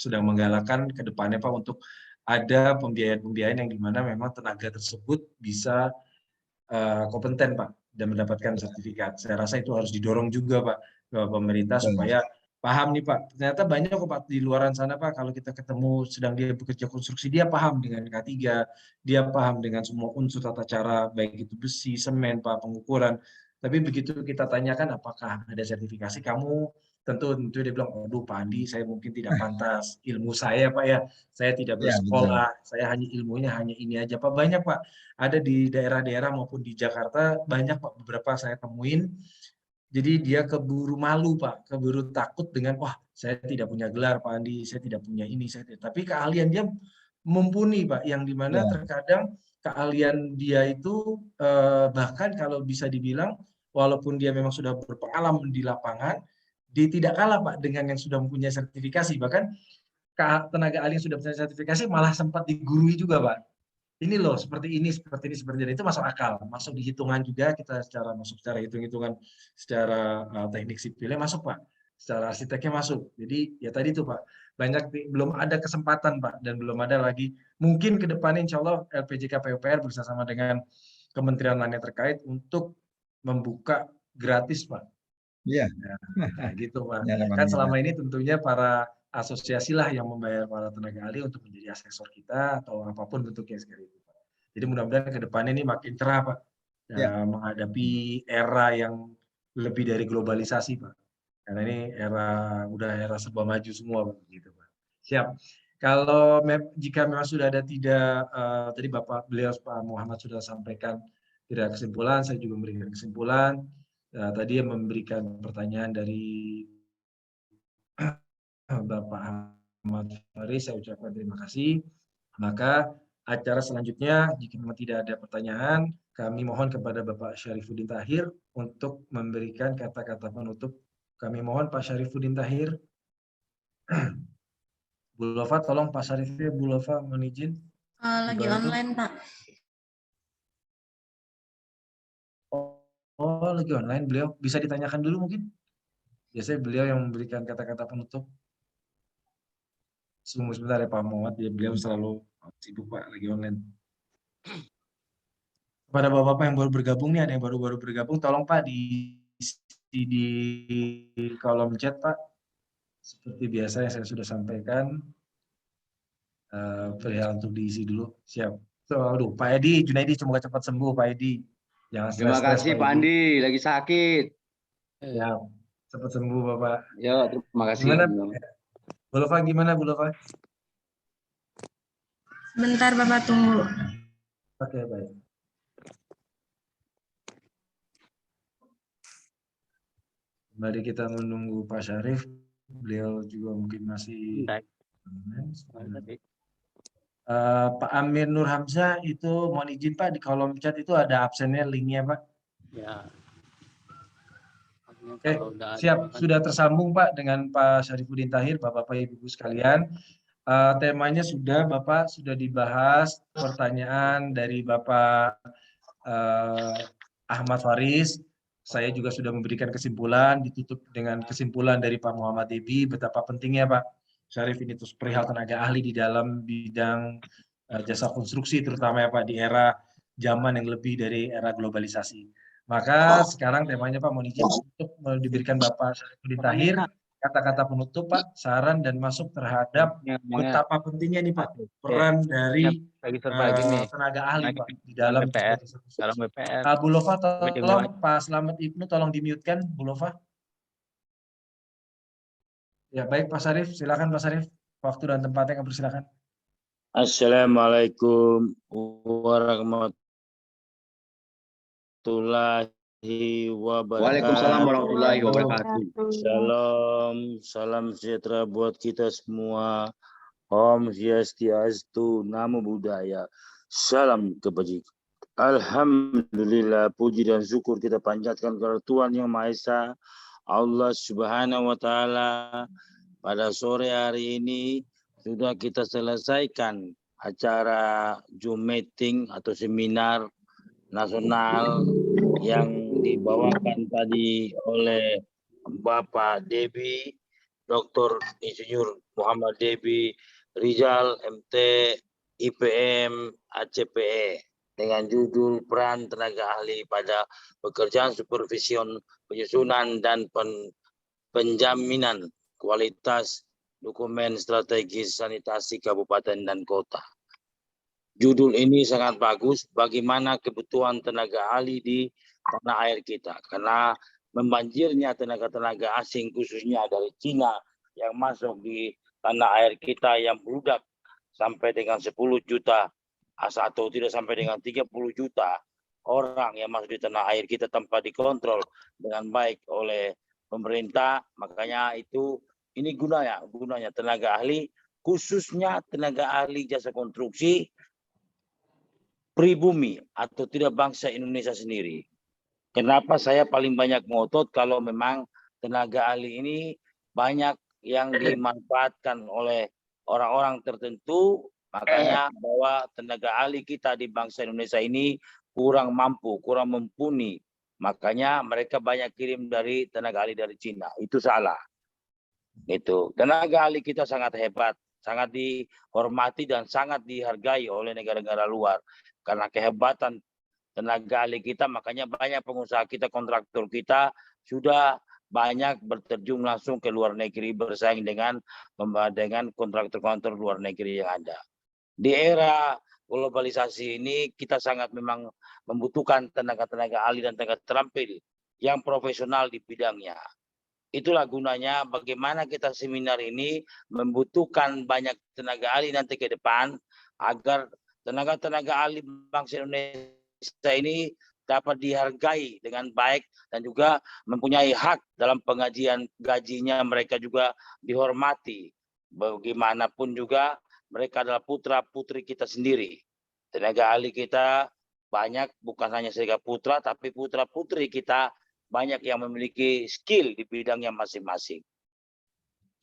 sedang menggalakkan ke depannya Pak untuk ada pembiayaan-pembiayaan yang di mana memang tenaga tersebut bisa kompeten Pak dan mendapatkan sertifikat. Saya rasa itu harus didorong juga Pak ke pemerintah supaya paham nih Pak. Ternyata banyak kok Pak di luaran sana Pak, kalau kita ketemu sedang dia bekerja konstruksi, dia paham dengan K3, dia paham dengan semua unsur tata cara, baik itu besi, semen, Pak, pengukuran. Tapi begitu kita tanyakan apakah ada sertifikasi, kamu tentu dia bilang, aduh Pak Andi, saya mungkin tidak pantas, ilmu saya Pak ya, saya tidak bersekolah, saya hanya ilmunya hanya ini aja Pak. Banyak Pak, ada di daerah-daerah maupun di Jakarta, banyak Pak, beberapa saya temuin. Jadi dia keburu malu Pak, keburu takut dengan, wah saya tidak punya gelar Pak Andi, saya tidak punya ini, tapi keahlian dia mumpuni Pak, yang dimana terkadang keahlian dia itu bahkan kalau bisa dibilang, walaupun dia memang sudah berpengalaman di lapangan, dia tidak kalah Pak dengan yang sudah mempunyai sertifikasi. Bahkan tenaga ahli yang sudah punya sertifikasi malah sempat digurui juga Pak. Ini loh, seperti ini, seperti ini, seperti ini. Itu masuk akal, masuk di hitungan juga, kita secara hitung-hitungan, secara teknik sipilnya masuk Pak, secara arsiteknya masuk. Jadi ya tadi itu Pak, banyak belum ada kesempatan Pak, dan belum ada lagi. Mungkin ke depan insya Allah LPJK PUPR bersama dengan kementerian lainnya terkait untuk membuka gratis Pak. Iya. Nah, gitu Pak. Kan selama ini tentunya para asosiasi lah yang membayar para tenaga ahli untuk menjadi asesor kita atau apapun bentuknya sekarang itu Pak. Jadi mudah-mudahan ke depannya ini makin cerah Pak, menghadapi era yang lebih dari globalisasi Pak. Karena ini udah era serba maju semua Pak, gitu Pak. Siap. Kalau jika memang sudah ada tadi beliau Pak Muhammad sudah sampaikan tidak kesimpulan, saya juga memberikan kesimpulan. Tadi yang memberikan pertanyaan dari Bapak Ahmad Faris, saya ucapkan terima kasih. Maka acara selanjutnya, jika memang tidak ada pertanyaan, kami mohon kepada Bapak Syarifuddin Tahir untuk memberikan kata-kata penutup. Kami mohon Pak Syarifuddin Tahir. Bu Lofa, tolong Pak Syarifudin, Bu Lofa, mohon izin. Lagi online Pak. Oh, lagi online beliau. Bisa ditanyakan dulu mungkin? Biasanya beliau yang memberikan kata-kata penutup. Sebentar ya Pak Muhammad, beliau selalu sibuk Pak, lagi online. Kepada Bapak-Bapak yang baru bergabung nih, ada yang baru-baru bergabung, tolong Pak di kolom chat Pak. Seperti biasa yang saya sudah sampaikan, perihal untuk diisi dulu. Siap. So, aduh, Pak Edi, Junaidi, semoga cepat sembuh Pak Edi. Jangan Terima stres-stres kasih Pak Pak Edi. Andi, lagi sakit. Ya, cepat sembuh Bapak. Ya, terima kasih. Gimana? Bu Lova, gimana Bu Lova? Sebentar Bapak tunggu. Oke, baik. Mari kita menunggu Pak Syarif. Beliau juga mungkin masih. Pak Amir Nur Hamzah itu mohon izin Pak, di kolom chat itu ada absennya linknya Pak. Ya. Siap, sudah tersambung Pak dengan Pak Syarifuddin Tahir, Bapak-Bapak Ibu sekalian. Temanya sudah Bapak sudah dibahas, pertanyaan dari Bapak Ahmad Faris. Saya juga sudah memberikan kesimpulan, ditutup dengan kesimpulan dari Pak Muhammad Debi, betapa pentingnya Pak Syarif ini terus perihal tenaga ahli di dalam bidang jasa konstruksi, terutama ya Pak di era zaman yang lebih dari era globalisasi. Maka sekarang temanya Pak mohon izin untuk diberikan Bapak Syarifuddin Tahir kata-kata penutup Pak, saran dan masuk terhadap betapa pentingnya nih Pak peran dari tenaga ahli Pak di dalam jasa konstruksi. Dalam BPR. Bu Lova tolong Pak Slamet Ibnu tolong di-mute-kan Bu Lova. Ya baik Pak Syarif, silakan Pak Syarif. Waktu dan tempatnya kami persilakan. Assalamualaikum warahmatullahi wabarakatuh. Waalaikumsalam warahmatullahi wabarakatuh. Salam sejahtera buat kita semua. Om Swastiastu, Namo Buddhaya. Salam kebajikan. Alhamdulillah, puji dan syukur kita panjatkan kepada Tuhan Yang Maha Esa, Allah Subhanahu wa Ta'ala. Pada sore hari ini sudah kita selesaikan acara Zoom meeting atau seminar nasional yang dibawakan tadi oleh Bapak Debi, Dr. Insinyur Muhammad Debi Rizal, MT, IPM, ACPE, dengan judul peran tenaga ahli pada pekerjaan supervision, penyusunan, dan penjaminan kualitas dokumen strategis sanitasi kabupaten dan kota. Judul ini sangat bagus, bagaimana kebutuhan tenaga ahli di tanah air kita. Karena membanjirnya tenaga-tenaga asing khususnya dari Cina yang masuk di tanah air kita yang beludak sampai dengan 10 juta atau tidak sampai dengan 30 juta orang yang masuk di tanah air kita tanpa dikontrol dengan baik oleh pemerintah. Makanya ini gunanya tenaga ahli, khususnya tenaga ahli jasa konstruksi pribumi atau tidak bangsa Indonesia sendiri. Kenapa saya paling banyak ngotot kalau memang tenaga ahli ini banyak yang dimanfaatkan oleh orang-orang tertentu, makanya bahwa tenaga ahli kita di bangsa Indonesia ini kurang mampu, kurang mumpuni. Makanya mereka banyak kirim dari tenaga ahli dari Cina. Itu salah. Itu tenaga ahli kita sangat hebat, sangat dihormati dan sangat dihargai oleh negara-negara luar. Karena kehebatan tenaga ahli kita, makanya banyak pengusaha kita, kontraktor kita sudah banyak berterjun langsung ke luar negeri bersaing dengan kontraktor-kontraktor luar negeri yang ada. Di era globalisasi ini kita sangat memang membutuhkan tenaga-tenaga ahli dan tenaga terampil yang profesional di bidangnya. Itulah gunanya bagaimana kita seminar ini membutuhkan banyak tenaga ahli nanti ke depan agar tenaga-tenaga ahli bangsa Indonesia ini dapat dihargai dengan baik dan juga mempunyai hak dalam pengajian gajinya, mereka juga dihormati. Bagaimanapun juga mereka adalah putra-putri kita sendiri. Tenaga ahli kita banyak, bukan hanya saja putra, tapi putra-putri kita banyak yang memiliki skill di bidangnya masing-masing.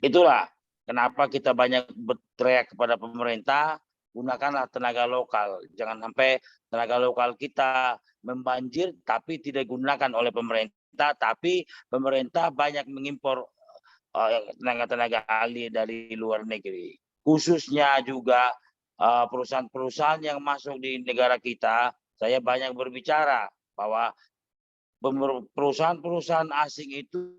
Itulah kenapa kita banyak berteriak kepada pemerintah, gunakanlah tenaga lokal. Jangan sampai tenaga lokal kita membanjir tapi tidak digunakan oleh pemerintah, tapi pemerintah banyak mengimpor tenaga-tenaga ahli dari luar negeri. Khususnya juga perusahaan-perusahaan yang masuk di negara kita saya banyak berbicara bahwa perusahaan-perusahaan asing itu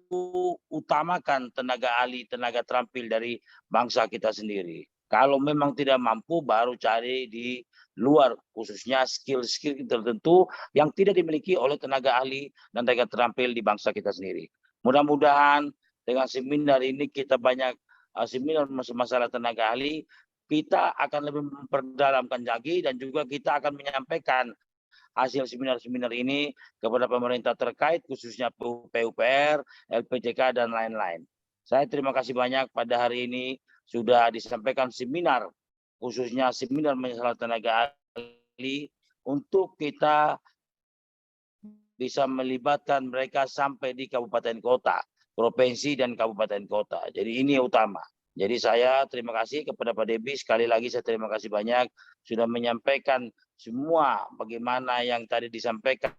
utamakan tenaga ahli, tenaga terampil dari bangsa kita sendiri. Kalau memang tidak mampu, baru cari di luar, khususnya skill-skill tertentu yang tidak dimiliki oleh tenaga ahli dan tenaga terampil di bangsa kita sendiri. Mudah-mudahan dengan seminar ini kita banyak seminar masalah tenaga ahli, kita akan lebih memperdalamkan lagi dan juga kita akan menyampaikan hasil seminar-seminar ini kepada pemerintah terkait, khususnya PUPR, LPJK, dan lain-lain. Saya terima kasih banyak pada hari ini sudah disampaikan seminar, khususnya seminar masalah tenaga ahli, untuk kita bisa melibatkan mereka sampai di kabupaten kota, provinsi, dan kabupaten kota. Jadi ini utama. Jadi saya terima kasih kepada Pak Debi, sekali lagi saya terima kasih banyak sudah menyampaikan semua bagaimana yang tadi disampaikan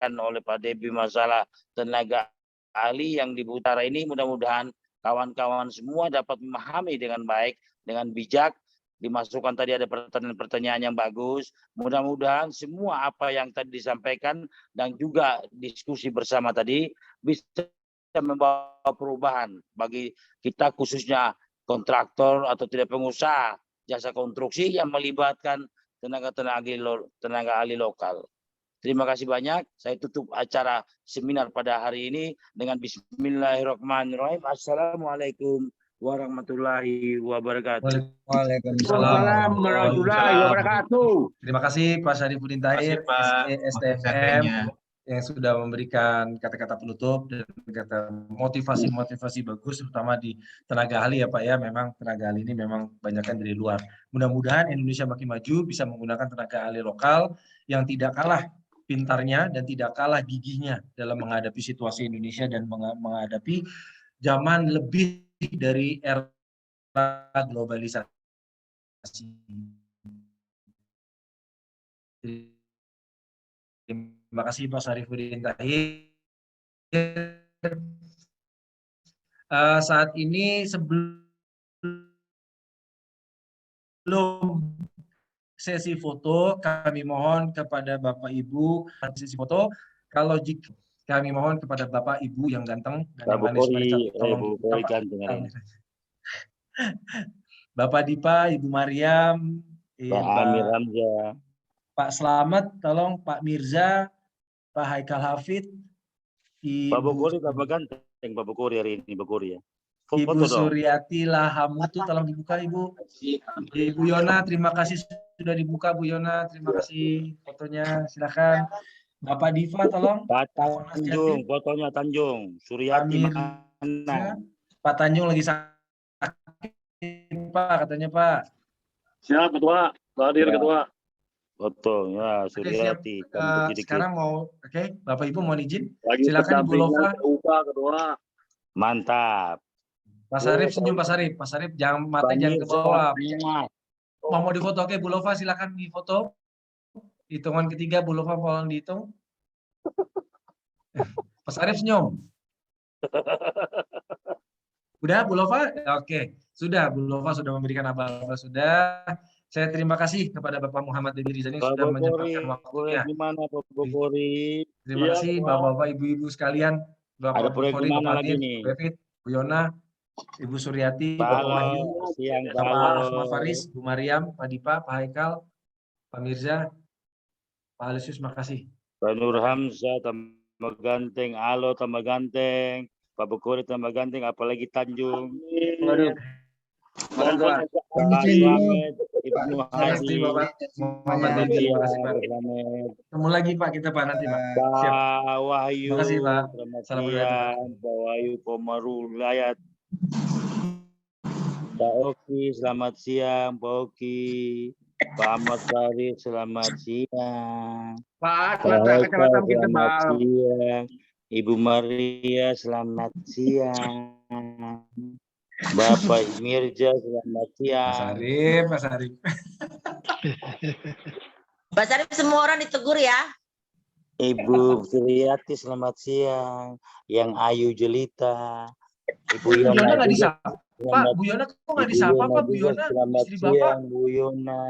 oleh Pak Debi masalah tenaga ahli yang di utara ini. Mudah-mudahan kawan-kawan semua dapat memahami dengan baik, dengan bijak. Dimasukkan tadi ada pertanyaan-pertanyaan yang bagus. Mudah-mudahan semua apa yang tadi disampaikan dan juga diskusi bersama tadi bisa membawa perubahan bagi kita, khususnya kontraktor atau tidak pengusaha jasa konstruksi yang melibatkan tenaga ahli lokal. Terima kasih banyak. Saya tutup acara seminar pada hari ini dengan Bismillahirrahmanirrahim. Assalamualaikum warahmatullahi wabarakatuh. Waalaikumsalam warahmatullahi wabarakatuh. Terima kasih Pak Syarifuddin Tahir, STFM, yang sudah memberikan kata-kata penutup dan kata motivasi-motivasi bagus, terutama di tenaga ahli ya Pak ya. Memang tenaga ahli ini memang banyakkan dari luar. Mudah-mudahan Indonesia makin maju, bisa menggunakan tenaga ahli lokal yang tidak kalah pintarnya dan tidak kalah gigihnya dalam menghadapi situasi Indonesia dan menghadapi zaman lebih dari era globalisasi. Terima kasih Pak Syarifuddin Tahir. Saat ini sebelum sesi foto, kami mohon kepada Bapak Ibu sesi foto. Kalau jika kami mohon kepada Bapak Ibu yang ganteng dan manis, tolong Bapak Dipa, Ibu Mariam, Pak Amir Hamzah, Pak Slamet, tolong Pak Mirza, Pak Haikal Hafid, Pak Bukuri tambah ganteng, Pak Bukuri hari ini, Bukuri ya. Ibu Suryati Lahamutu, tolong dibuka Ibu. Ibu Yona, terima kasih sudah dibuka Bu Yona, terima kasih fotonya, silakan. Bapak Diva, tolong. Pak Tanjung, fotonya Tanjung. Suryati mana? Pak Tanjung lagi sakit Pak, katanya Pak. Siap Ketua, hadir Ketua. Betul ya, Suryati. Sekarang mau, Bapak Ibu mau izin, silakan Ibu Lova. Ketua. Mantap. Pak Sarif senyum, Pak Sarif. Pak Sarif jangan mata jangan ke bawah. Mau difoto, oke Bu Lova silakan difoto. Hitungan ketiga Bu Lova mohon dihitung. Pak Sarif senyum. Udah Bu Lova? Oke. Sudah Bu Lova sudah memberikan abal-abal sudah. Saya terima kasih kepada Bapak Muhammad Debi Rizani sudah menyempatkan waktunya. Gimana Pak Bukuri? Terima kasih Bapak-bapak, Ibu-ibu sekalian. Bapak Bukuri, Bapak Adit, Bu Evit, Bu Yona, Ibu Suryati, Bapak Wahyu, Bapak Ahmad Faris, Bu Mariam, Pak Dipa, Pak Haikal, Pak Mirza, Pak Alisius, makasih. Pak Nur Hamzah tambah ganteng, Alo tambah ganteng, Pak Bukuri tambah ganteng, apalagi Tanjung. Ibnu Hadi, Muhammad Debi, terima kasih Pak. Ketemu lagi Pak kita Pak nanti Pak. Siap. Pak Wahyu, terima kasih Pak. Salam Pak Wahyu Komarul Layat. Pak Oki, selamat siang Pak Oki. Pak Ahmad Farid, selamat siang. Pak, selamat siang. Ibu Maria, selamat siang. Bapak Mirza, selamat siang. Pak Sarif. Pak Sarif semua orang ditegur ya. Ibu Suryati, selamat siang. Yang Ayu Jelita. Ibu Yona nggak disapa. Pak, Bu Yona kok nggak disapa Pak? Bu Yona, selamat istri siang, Bapak. Bu Yona.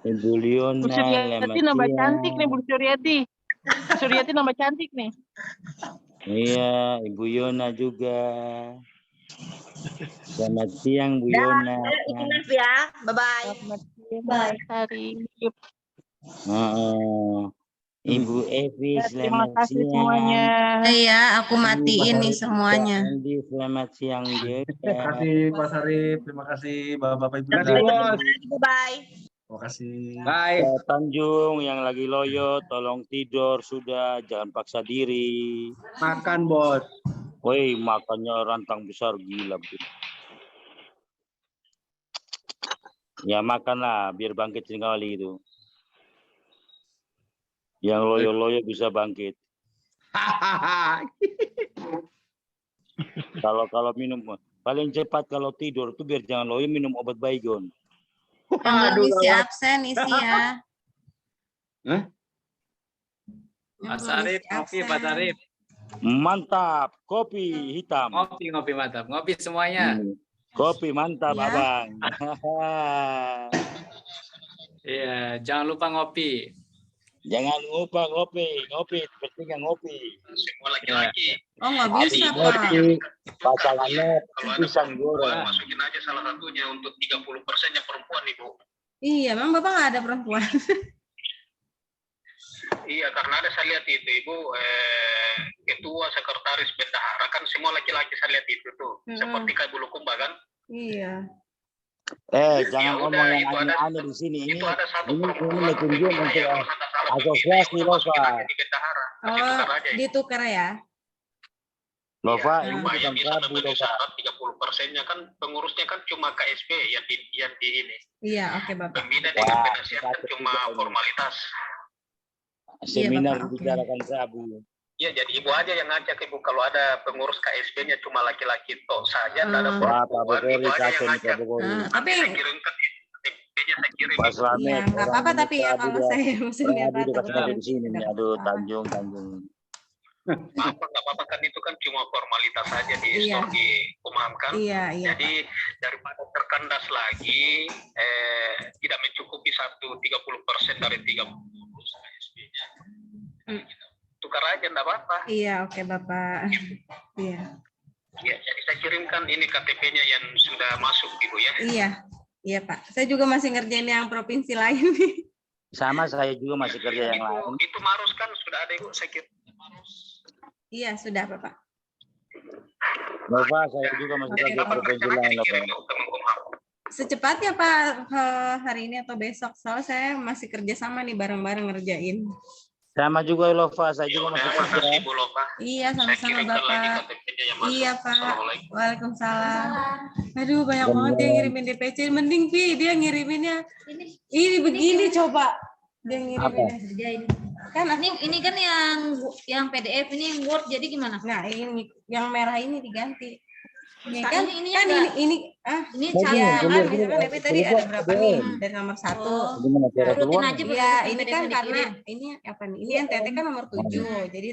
Ibu Liona, Bu Suryati selamat nambah siang. cantik nih Bu Suryati. Bu Suryati nambah cantik nih. Iya, Ibu Yona juga. Selamat siang Bu Yona. Ikhlas ya. Bye-bye. Selamat siang Mas Arif. Ibu Evi, Terima selamat kasih siang. semuanya. Iya, aku matiin nih semuanya. Andi, selamat siang juga. Terima kasih Pak Sarif, terima kasih Bapak-Bapak Ibu. Terima kasih, Bos. Bye-bye. Terima kasih. Bye. Pak Tanjung yang lagi loyo, tolong tidur sudah, jangan paksa diri. Makan, Bos. Woi, makannya rantang besar gila begitu. Ya makanlah biar bangkit sekali itu. Yang loyo-loyo bisa bangkit. Kalau minum paling cepat kalau tidur tuh biar jangan loyo minum obat Baygon. Yang isi absen isi ya. Hah? Yang Pak belum Sarif, isi ngopi absen. Pak Sarif. Mantap, kopi hitam. Ngopi mantap. Ngopi semuanya. Kopi mantap, Ya. Abang. Iya, jangan lupa ngopi. Jangan lupa ngopi, pentingnya ngopi. Semua laki-laki. Oh, nggak bisa, Pak. Ngopi, pasangannya Kalau ada pisang perempuan, goreng. masukin aja salah satunya untuk 30%-nya perempuan, Ibu. Iya, memang Bapak nggak ada perempuan. Iya, karena ada saya lihat itu, Ibu, ketua, sekretaris, bendahara, kan semua laki-laki saya lihat itu tuh. Seperti kayak Bulukumba kan. Iya. Jangan Ya ngomong udah, yang itu ada- aneh-aneh di sini. Itu ada satu ini perempuan. tunjuk untuk yang kalau kata salah asosiasi, begitu, Lova. masukin aja di bendahara. Nanti Oh, tukar aja. ditukar ya. Lova, Iya, ini supaya bukan bisa Prabu, memenuhi Lova. syarat 30%-nya kan pengurusnya kan cuma KSP yang di ini. Iya, oke Bapak. Pembina dengan Wah, penasihat kan kita cuma juga ini. formalitas. Seminar Bapak, oke. dibicarakan Prabu. Iya, jadi Ibu aja yang ngajak, Ibu. Kalau ada pengurus KSP-nya cuma laki-laki toh saja, tak ada Wah, Pak perempuan. Bogori, Ibu aja yang kacau nih Pak ngajak. Bogori. Tapi Saya kirimkan KTP-nya, saya kirim. Pak Slamet, iya, nggak apa-apa tapi ya kalau saya maksudnya Prabu Pak dekat takut sekali nanti di sini. ada Aduh, masalah. Tanjung. Nggak apa-apa kan itu kan cuma formalitas saja di Iya. store diumumkan. Iya, iya. Jadi daripada terkandas lagi, tidak mencukupi 30% dari 30 KSP-nya. Tukar aja, enggak apa-apa. Iya, oke Bapak. Iya. Ya, jadi saya kirimkan ini KTP-nya yang sudah masuk, Ibu ya. Iya. Iya, Pak. Saya juga masih ngerjain yang provinsi lain nih. Sama saya juga masih kerja yang lain. Itu Maros kan sudah ada, Ibu, saya kira. Iya, sudah Bapak. Lova, saya juga masih Oke, kerja Pak. provinsi lain, Lova. Dikirim ke Kemenkumham. Secepatnya Pak, hari ini atau besok. Soalnya saya masih kerja sama nih bareng-bareng ngerjain. Sama juga Lova, saya Ya juga udah, masih kerja. makasih Bu Lova. Iya, Saya sama-sama kirimkan lagi Bapak. KTP-nya yang masuk. Iya, Pak. Assalamualaikum. Waalaikumsalam. Aduh, banyak banget dia ngirimin DPC. Mending Pi, dia ngiriminnya ini begini coba. Dia ngiriminnya. Kan Ini kan yang PDF ini yang Word jadi gimana? nah ini yang merah ini diganti. Ini Kan ini kan enggak. ini Ini Mau cara ya, gini, kan gini, misalkan DP tadi ada berapa nih dari nomor 1. Gimana cara Turutin keluar? aja Iya, ini PDF kan yang karena dikirim. ini apa nih? Ini NTT kan nomor 7. Jadi